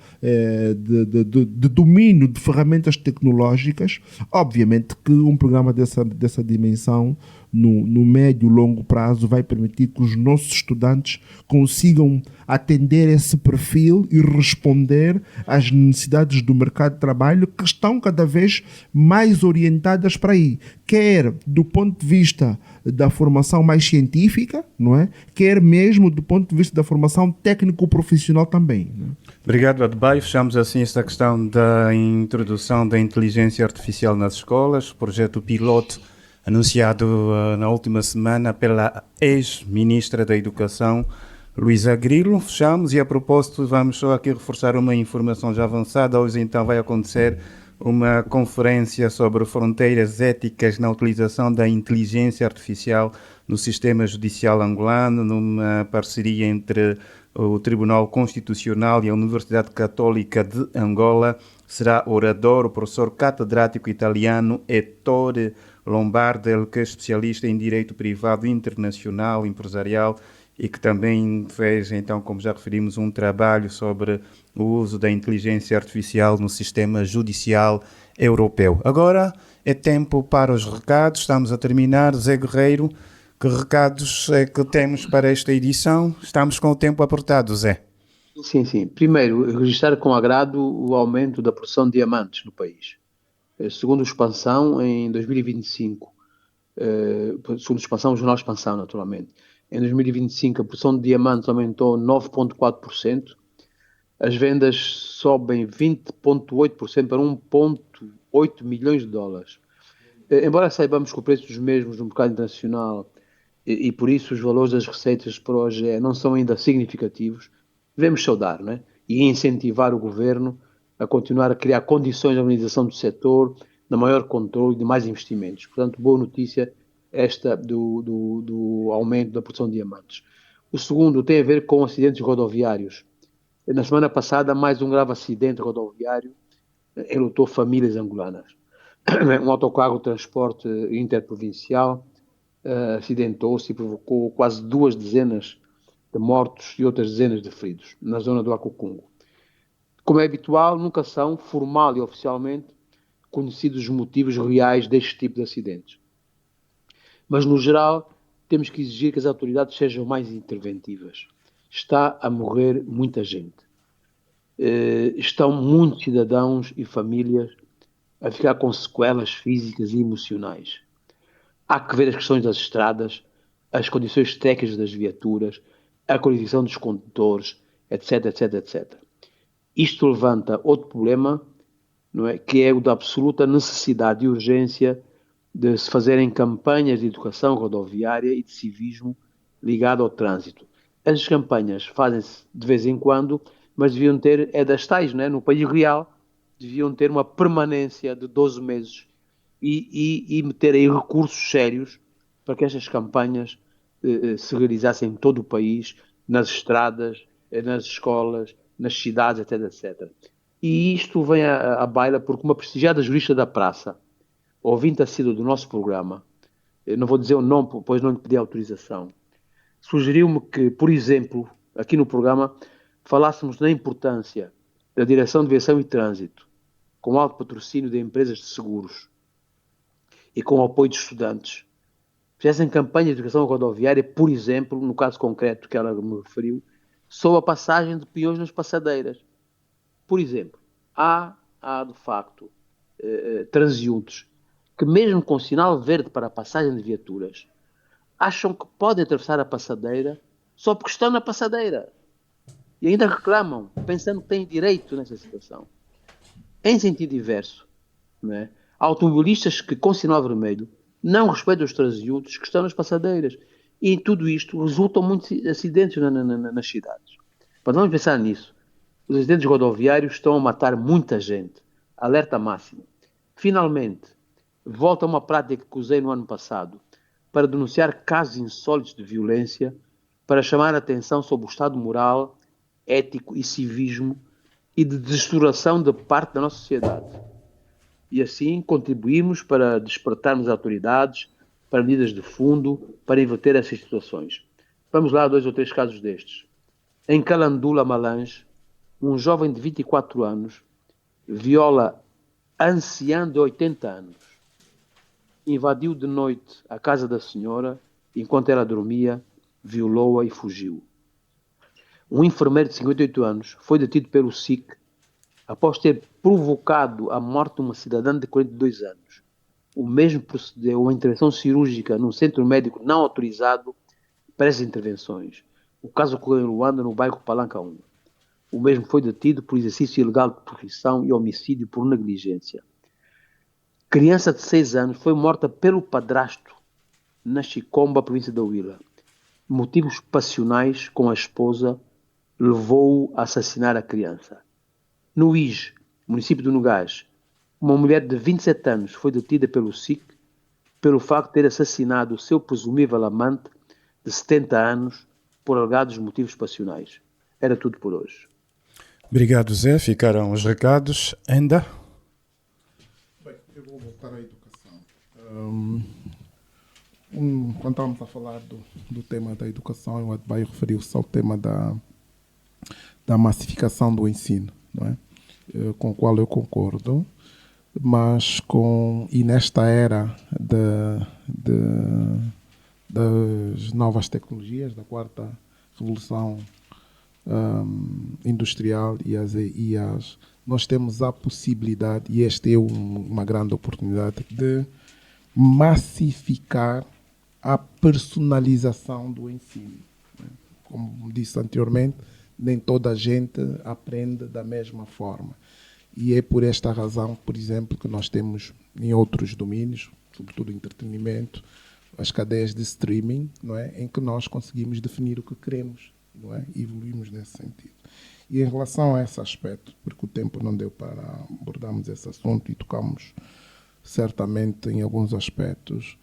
de domínio de ferramentas tecnológicas, obviamente que um programa dessa dimensão no médio e longo prazo vai permitir que os nossos estudantes consigam atender esse perfil e responder às necessidades do mercado de trabalho que estão cada vez mais orientadas para aí, quer do ponto de vista da formação mais científica, não é? Quer mesmo do ponto de vista da formação técnico-profissional também, não é? Obrigado, Adebayo. Fechamos assim esta questão da introdução da inteligência artificial nas escolas, projeto piloto anunciado na última semana pela ex-ministra da Educação, Luísa Grilo. Fechamos e, a propósito, vamos só aqui reforçar uma informação já avançada. Hoje, então, vai acontecer uma conferência sobre fronteiras éticas na utilização da inteligência artificial no sistema judicial angolano, numa parceria entre o Tribunal Constitucional e a Universidade Católica de Angola. Será orador o professor catedrático italiano Ettore Lombardi, ele que é especialista em Direito Privado Internacional, Empresarial, e que também fez, então, como já referimos, um trabalho sobre o uso da inteligência artificial no sistema judicial europeu. Agora é tempo para os recados. Estamos a terminar. Zé Guerreiro, que recados é que temos para esta edição? Estamos com o tempo apertado, Zé. Sim. Primeiro, registrar com agrado o aumento da produção de diamantes no país. Segundo o Expansão, em 2025, segundo o Expansão, o jornal Expansão, naturalmente, em 2025 a produção de diamantes aumentou 9,4%, as vendas sobem 20,8% para 1,8 milhões de dólares. Embora saibamos que o preço dos mesmos no mercado internacional e por isso os valores das receitas por hoje não são ainda significativos, devemos saudar, não é? E incentivar o governo a continuar a criar condições de organização do setor, de maior controle e de mais investimentos. Portanto, boa notícia esta do aumento da produção de diamantes. O segundo tem a ver com acidentes rodoviários. Na semana passada, mais um grave acidente rodoviário enlutou famílias angolanas. Um autocarro de transporte interprovincial acidentou-se e provocou quase 2 dezenas de mortos e outras dezenas de feridos na zona do Acocungo. Como é habitual, nunca são, formal e oficialmente, conhecidos os motivos reais deste tipo de acidentes. Mas, no geral, temos que exigir que as autoridades sejam mais interventivas. Está a morrer muita gente. Estão muitos cidadãos e famílias a ficar com sequelas físicas e emocionais. Há que ver as questões das estradas, as condições técnicas das viaturas, a qualificação dos condutores, etc, etc, etc. Isto levanta outro problema, não é? Que é o da absoluta necessidade e urgência de se fazerem campanhas de educação rodoviária e de civismo ligado ao trânsito. As campanhas fazem-se de vez em quando, mas deviam ter, das tais, não é? No país real, deviam ter uma permanência de 12 meses e meter aí recursos sérios para que estas campanhas se realizassem em todo o país, nas estradas, nas escolas, nas cidades, etc, etc. E isto vem à baila porque uma prestigiada jurista da praça, ouvinte assíduo do nosso programa, eu não vou dizer o nome, pois não lhe pedi autorização, sugeriu-me que, por exemplo, aqui no programa, falássemos da importância da Direção de Viação e Trânsito, com alto patrocínio de empresas de seguros e com o apoio de estudantes, fizessem campanha de educação rodoviária, por exemplo, no caso concreto que ela me referiu, sobre a passagem de peões nas passadeiras. Por exemplo, há de facto transeuntes que, mesmo com sinal verde para a passagem de viaturas, acham que podem atravessar a passadeira só porque estão na passadeira. E ainda reclamam, pensando que têm direito nessa situação. Em sentido inverso, não é? Há automobilistas que, com sinal vermelho, não respeitam os transeuntes que estão nas passadeiras. E em tudo isto resultam muitos acidentes nas cidades. Mas vamos pensar nisso. Os acidentes rodoviários estão a matar muita gente. Alerta máximo. Finalmente, volta a uma prática que usei no ano passado para denunciar casos insólitos de violência, para chamar a atenção sobre o estado moral, ético e civismo e de destruação de parte da nossa sociedade. E assim contribuímos para despertarmos as autoridades para medidas de fundo, para inverter essas situações. Vamos lá a 2 ou 3 casos destes. Em Calandula, Malange, um jovem de 24 anos viola anciã de 80 anos. Invadiu de noite a casa da senhora, enquanto ela dormia, violou-a e fugiu. Um enfermeiro de 58 anos foi detido pelo SIC após ter provocado a morte de uma cidadã de 42 anos. O mesmo procedeu a uma intervenção cirúrgica num centro médico não autorizado para essas intervenções. O caso ocorreu em Luanda, no bairro Palanca 1. O mesmo foi detido por exercício ilegal de profissão e homicídio por negligência. Criança de 6 anos foi morta pelo padrasto na Chicomba, província da Huila. Motivos passionais com a esposa levou-o a assassinar a criança. No IJ, município do Nogás, uma mulher de 27 anos foi detida pelo SIC pelo facto de ter assassinado o seu presumível amante de 70 anos por alegados motivos passionais. Era tudo por hoje. Obrigado, Zé. Ficaram os recados. Ainda? Bem, eu vou voltar à educação. Quando estávamos a falar do tema da educação, o Adebayo referiu-se ao tema da massificação do ensino, não é? Com o qual eu concordo, mas e nesta era das novas tecnologias, da quarta revolução industrial nós temos a possibilidade, e esta é uma grande oportunidade, de massificar a personalização do ensino. Como disse anteriormente, nem toda a gente aprende da mesma forma. E é por esta razão, por exemplo, que nós temos em outros domínios, sobretudo entretenimento, as cadeias de streaming, não é? Em que nós conseguimos definir o que queremos, não é? E evoluímos nesse sentido. E em relação a esse aspecto, porque o tempo não deu para abordarmos esse assunto e tocamos certamente em alguns aspectos,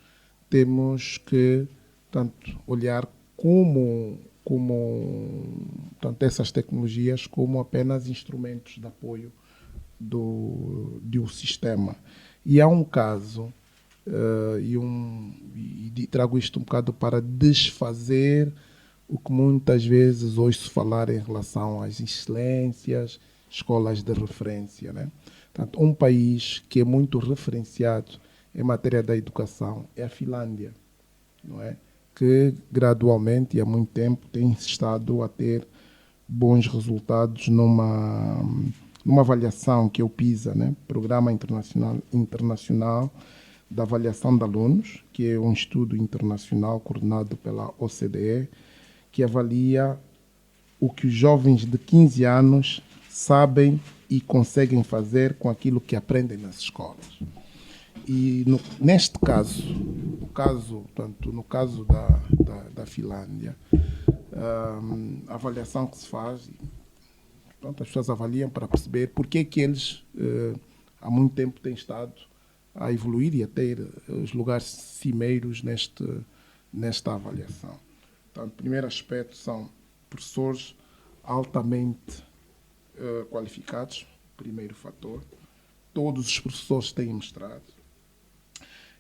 temos que tanto olhar como tanto essas tecnologias como apenas instrumentos de apoio de um sistema. E há um caso, e trago isto um bocado para desfazer o que muitas vezes ouço falar em relação às excelências, escolas de referência, né? Portanto, um país que é muito referenciado em matéria da educação é a Finlândia, não é? Que gradualmente e há muito tempo tem estado a ter bons resultados numa avaliação que é o PISA, né? Programa Internacional da Avaliação de Alunos, que é um estudo internacional coordenado pela OCDE, que avalia o que os jovens de 15 anos sabem e conseguem fazer com aquilo que aprendem nas escolas. E neste caso, no caso da Finlândia, a avaliação que se faz, as pessoas avaliam para perceber porque é que eles há muito tempo têm estado a evoluir e a ter os lugares cimeiros nesta avaliação. Portanto, o primeiro aspecto são professores altamente qualificados, primeiro fator. Todos os professores têm mestrado.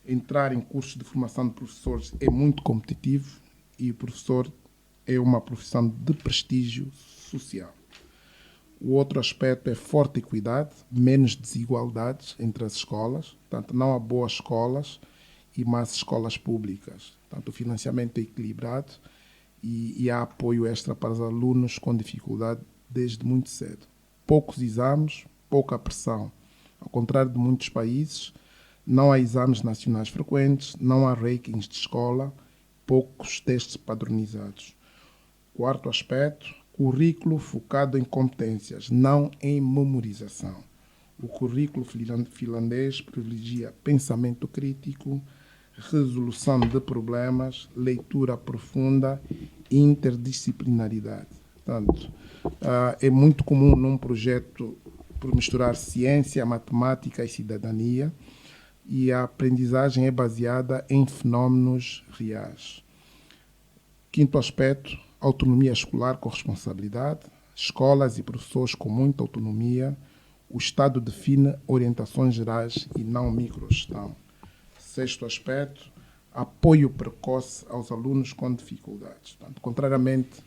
Entrar em cursos de formação de professores é muito competitivo e o professor é uma profissão de prestígio social. O outro aspecto é forte equidade, menos desigualdades entre as escolas. Portanto, não há boas escolas e más escolas públicas. Portanto, o financiamento é equilibrado e há apoio extra para os alunos com dificuldade desde muito cedo. Poucos exames, pouca pressão. Ao contrário de muitos países, não há exames nacionais frequentes, não há rankings de escola, poucos testes padronizados. Quarto aspecto, currículo focado em competências, não em memorização. O currículo finlandês privilegia pensamento crítico, resolução de problemas, leitura profunda e interdisciplinaridade. Portanto, é muito comum num projeto por misturar ciência, matemática e cidadania, e a aprendizagem é baseada em fenómenos reais. Quinto aspecto, autonomia escolar com responsabilidade, escolas e professores com muita autonomia, o Estado define orientações gerais e não microgestão. Sexto aspecto, apoio precoce aos alunos com dificuldades. Portanto, contrariamente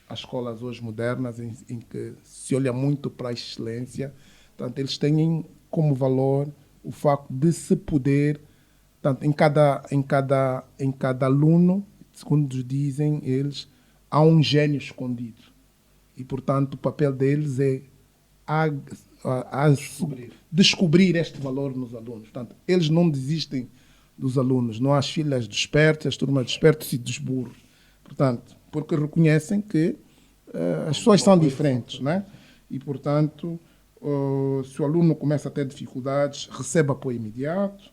às escolas hoje modernas, em que se olha muito para a excelência, portanto, eles têm como valor o facto de se poder, portanto, em cada aluno, segundo dizem eles, há um gênio escondido. E, portanto, o papel deles é descobrir este valor nos alunos. Portanto, eles não desistem dos alunos. Não há as filhas dos espertos, as turmas dos espertos e dos burros. Portanto, porque reconhecem que as pessoas são diferentes, né? E, portanto, se o aluno começa a ter dificuldades, recebe apoio imediato.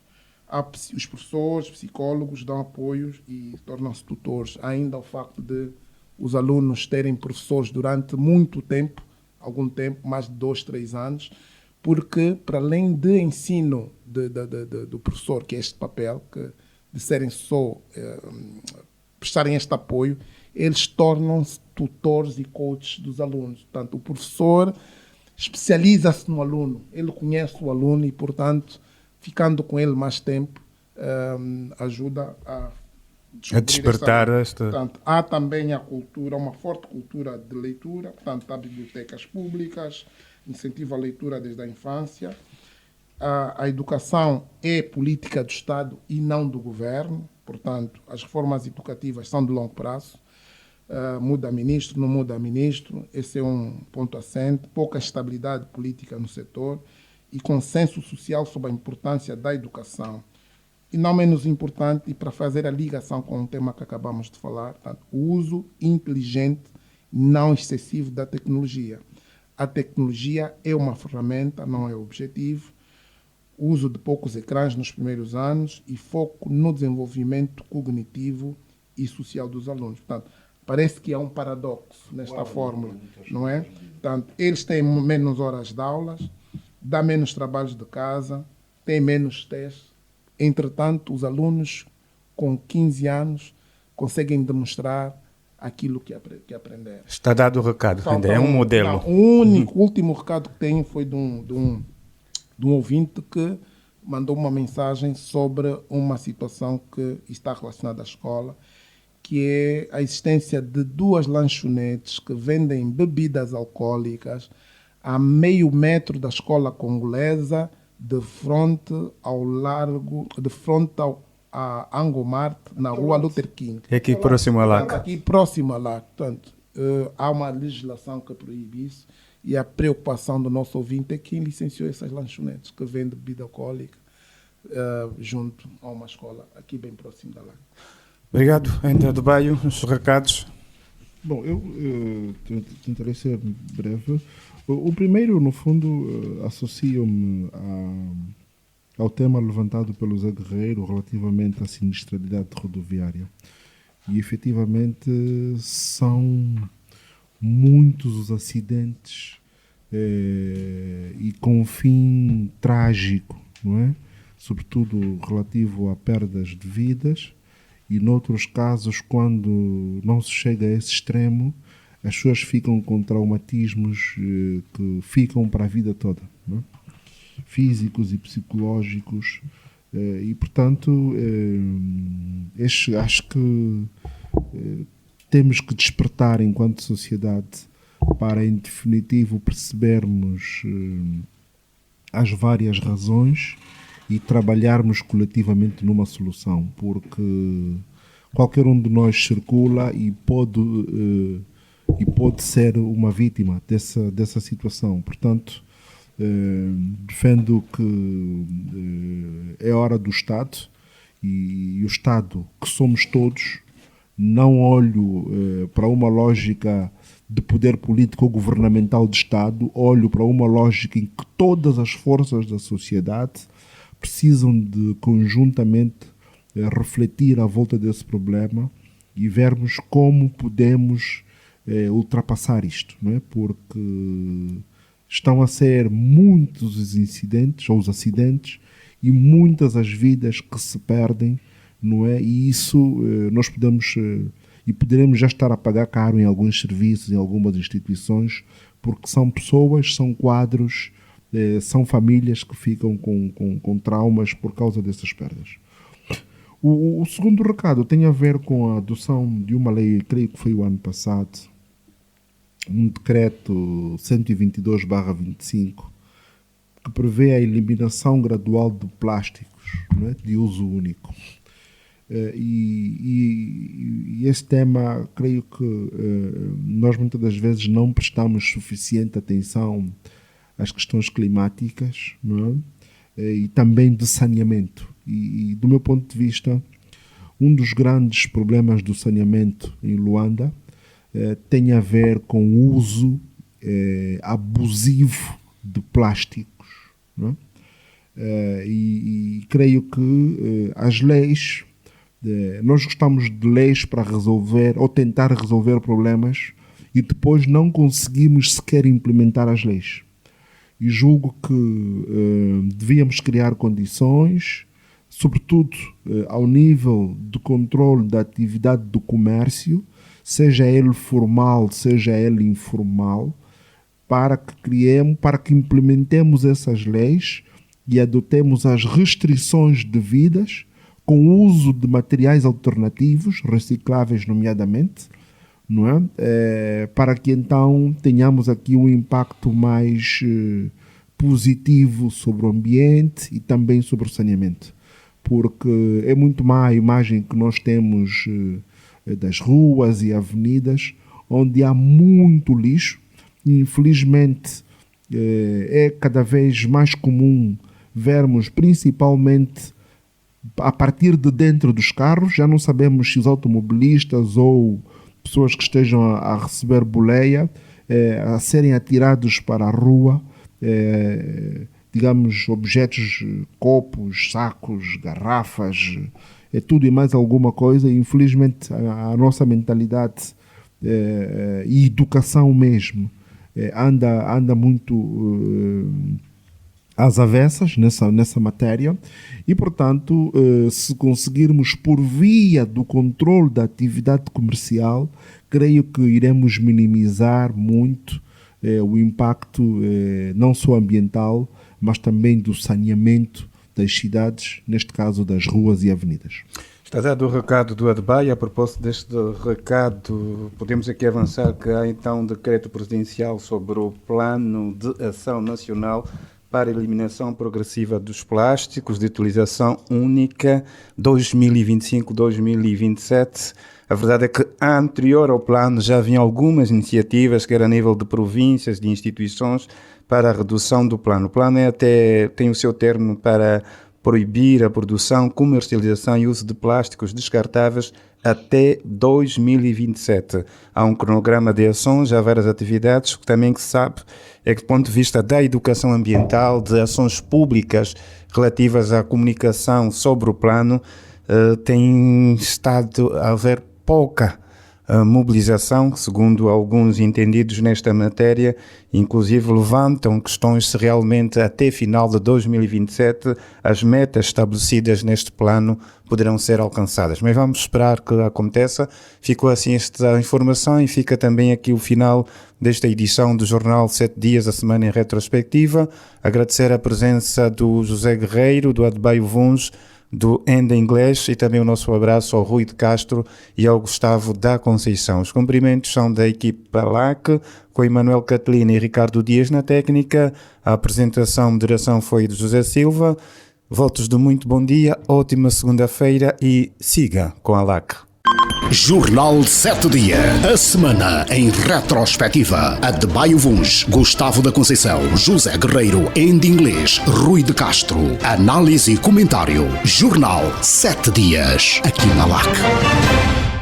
Os professores, psicólogos dão apoio e tornam-se tutores. Ainda o facto de os alunos terem professores durante muito tempo, algum tempo, mais de 2, 3 anos, porque, para além de ensino do professor, que é este papel, de serem só, prestarem este apoio, eles tornam-se tutores e coaches dos alunos. Portanto, o professor especializa-se no aluno, ele conhece o aluno e, portanto, ficando com ele mais tempo, ajuda a despertar esta... Portanto, há também a cultura, uma forte cultura de leitura, portanto, há bibliotecas públicas, incentiva a leitura desde a infância. A educação é política do Estado e não do governo, portanto, as reformas educativas são de longo prazo. Muda ministro, não muda ministro, esse é um ponto assente. Pouca estabilidade política no setor e consenso social sobre a importância da educação. E não menos importante, e para fazer a ligação com o tema que acabamos de falar, portanto, o uso inteligente, não excessivo da tecnologia. A tecnologia é uma ferramenta, não é o objetivo. O uso de poucos ecrãs nos primeiros anos e foco no desenvolvimento cognitivo e social dos alunos. Portanto, parece que há um paradoxo nesta fórmula, não é? Portanto, eles têm menos horas de aulas, dá menos trabalhos de casa, têm menos testes. Entretanto, os alunos com 15 anos conseguem demonstrar aquilo que aprenderam. Está dado o recado, ainda é um modelo. Não, o último recado que tenho foi de um ouvinte que mandou uma mensagem sobre uma situação que está relacionada à escola, que é a existência de 2 lanchonetes que vendem bebidas alcoólicas a meio metro da escola congolesa, de frente a Angomart, na rua Luther King. É aqui próximo a lá. Aqui próximo a lá. Portanto, há uma legislação que proíbe isso, e a preocupação do nosso ouvinte é quem licenciou essas lanchonetes que vendem bebida alcoólica junto a uma escola aqui bem próximo da lá. Obrigado. Ainda do Baio, os recados. Bom, eu tentarei ser breve. O primeiro, no fundo, associo-me ao tema levantado pelo Zé Guerreiro relativamente à sinistralidade rodoviária. E, efetivamente, são muitos os acidentes e com um fim trágico, não é? Sobretudo relativo a perdas de vidas, e noutros casos, quando não se chega a esse extremo, as pessoas ficam com traumatismos que ficam para a vida toda, não é? Físicos e psicológicos, e portanto acho que temos que despertar enquanto sociedade para, em definitivo, percebermos as várias razões e trabalharmos coletivamente numa solução, porque qualquer um de nós circula e pode ser uma vítima dessa situação. Portanto, defendo que é hora do Estado, e o Estado, que somos todos, não olho para uma lógica de poder político ou governamental de Estado, olho para uma lógica em que todas as forças da sociedade precisam de conjuntamente refletir à volta desse problema e vermos como podemos ultrapassar isto, não é? Porque estão a ser muitos os incidentes ou os acidentes e muitas as vidas que se perdem, não é? E isso nós poderemos já estar a pagar caro em alguns serviços, em algumas instituições, porque são pessoas, são quadros, são famílias que ficam com traumas por causa dessas perdas. O segundo recado tem a ver com a adoção de uma lei, creio que foi o ano passado, um decreto 122/25, que prevê a eliminação gradual de plásticos, não é? De uso único. E esse tema, creio que nós muitas das vezes não prestamos suficiente atenção às questões climáticas, não é? E também de saneamento. E do meu ponto de vista, um dos grandes problemas do saneamento em Luanda tem a ver com o uso abusivo de plásticos, não é? E creio que as leis, nós gostamos de leis para resolver ou tentar resolver problemas e depois não conseguimos sequer implementar as leis. E julgo que devíamos criar condições, sobretudo ao nível de controle da atividade do comércio, seja ele formal, seja ele informal, para que implementemos essas leis e adotemos as restrições devidas com o uso de materiais alternativos, recicláveis nomeadamente, não é? Para que então tenhamos aqui um impacto mais positivo sobre o ambiente e também sobre o saneamento. Porque é muito má a imagem que nós temos das ruas e avenidas, onde há muito lixo, e infelizmente é cada vez mais comum vermos, principalmente a partir de dentro dos carros, já não sabemos se os automobilistas ou pessoas que estejam a receber boleia, a serem atirados para a rua, digamos, objetos, copos, sacos, garrafas, tudo e mais alguma coisa. E infelizmente a nossa mentalidade e educação mesmo anda muito às avessas nessa matéria e, portanto, se conseguirmos por via do controle da atividade comercial, creio que iremos minimizar muito o impacto não só ambiental, mas também do saneamento das cidades, neste caso das ruas e avenidas. Está dado o recado do ADBAI. A propósito deste recado, podemos aqui avançar que há então um decreto presidencial sobre o Plano de Ação Nacional para a Eliminação Progressiva dos Plásticos de Utilização Única 2025-2027. A verdade é que, anterior ao plano, já havia algumas iniciativas, quer a nível de províncias, de instituições, para a redução do plano. O plano tem o seu termo para proibir a produção, comercialização e uso de plásticos descartáveis até 2027. Há um cronograma de ações, há várias atividades, que também se sabe é que, do ponto de vista da educação ambiental, de ações públicas relativas à comunicação sobre o plano, tem estado a haver pouca mobilização, segundo alguns entendidos nesta matéria, inclusive levantam questões se realmente até final de 2027 as metas estabelecidas neste plano poderão ser alcançadas. Mas vamos esperar que aconteça. Ficou assim esta informação e fica também aqui o final desta edição do Jornal 7 Dias, a semana em retrospectiva. Agradecer a presença do José Guerreiro, do ADBAI Vuns, do End Inglês, e também o nosso abraço ao Rui de Castro e ao Gustavo da Conceição. Os cumprimentos são da equipa LAC, com Emanuel Catelina e Ricardo Dias na técnica. A apresentação e moderação foi de José Silva. Votos de muito bom dia, ótima segunda-feira e siga com a LAC. Jornal 7 Dias, a semana em retrospectiva. ADBAI Vuns, Gustavo da Conceição, José Guerreiro, End Inglês, Rui de Castro. Análise e comentário. Jornal 7 Dias, aqui na LAC.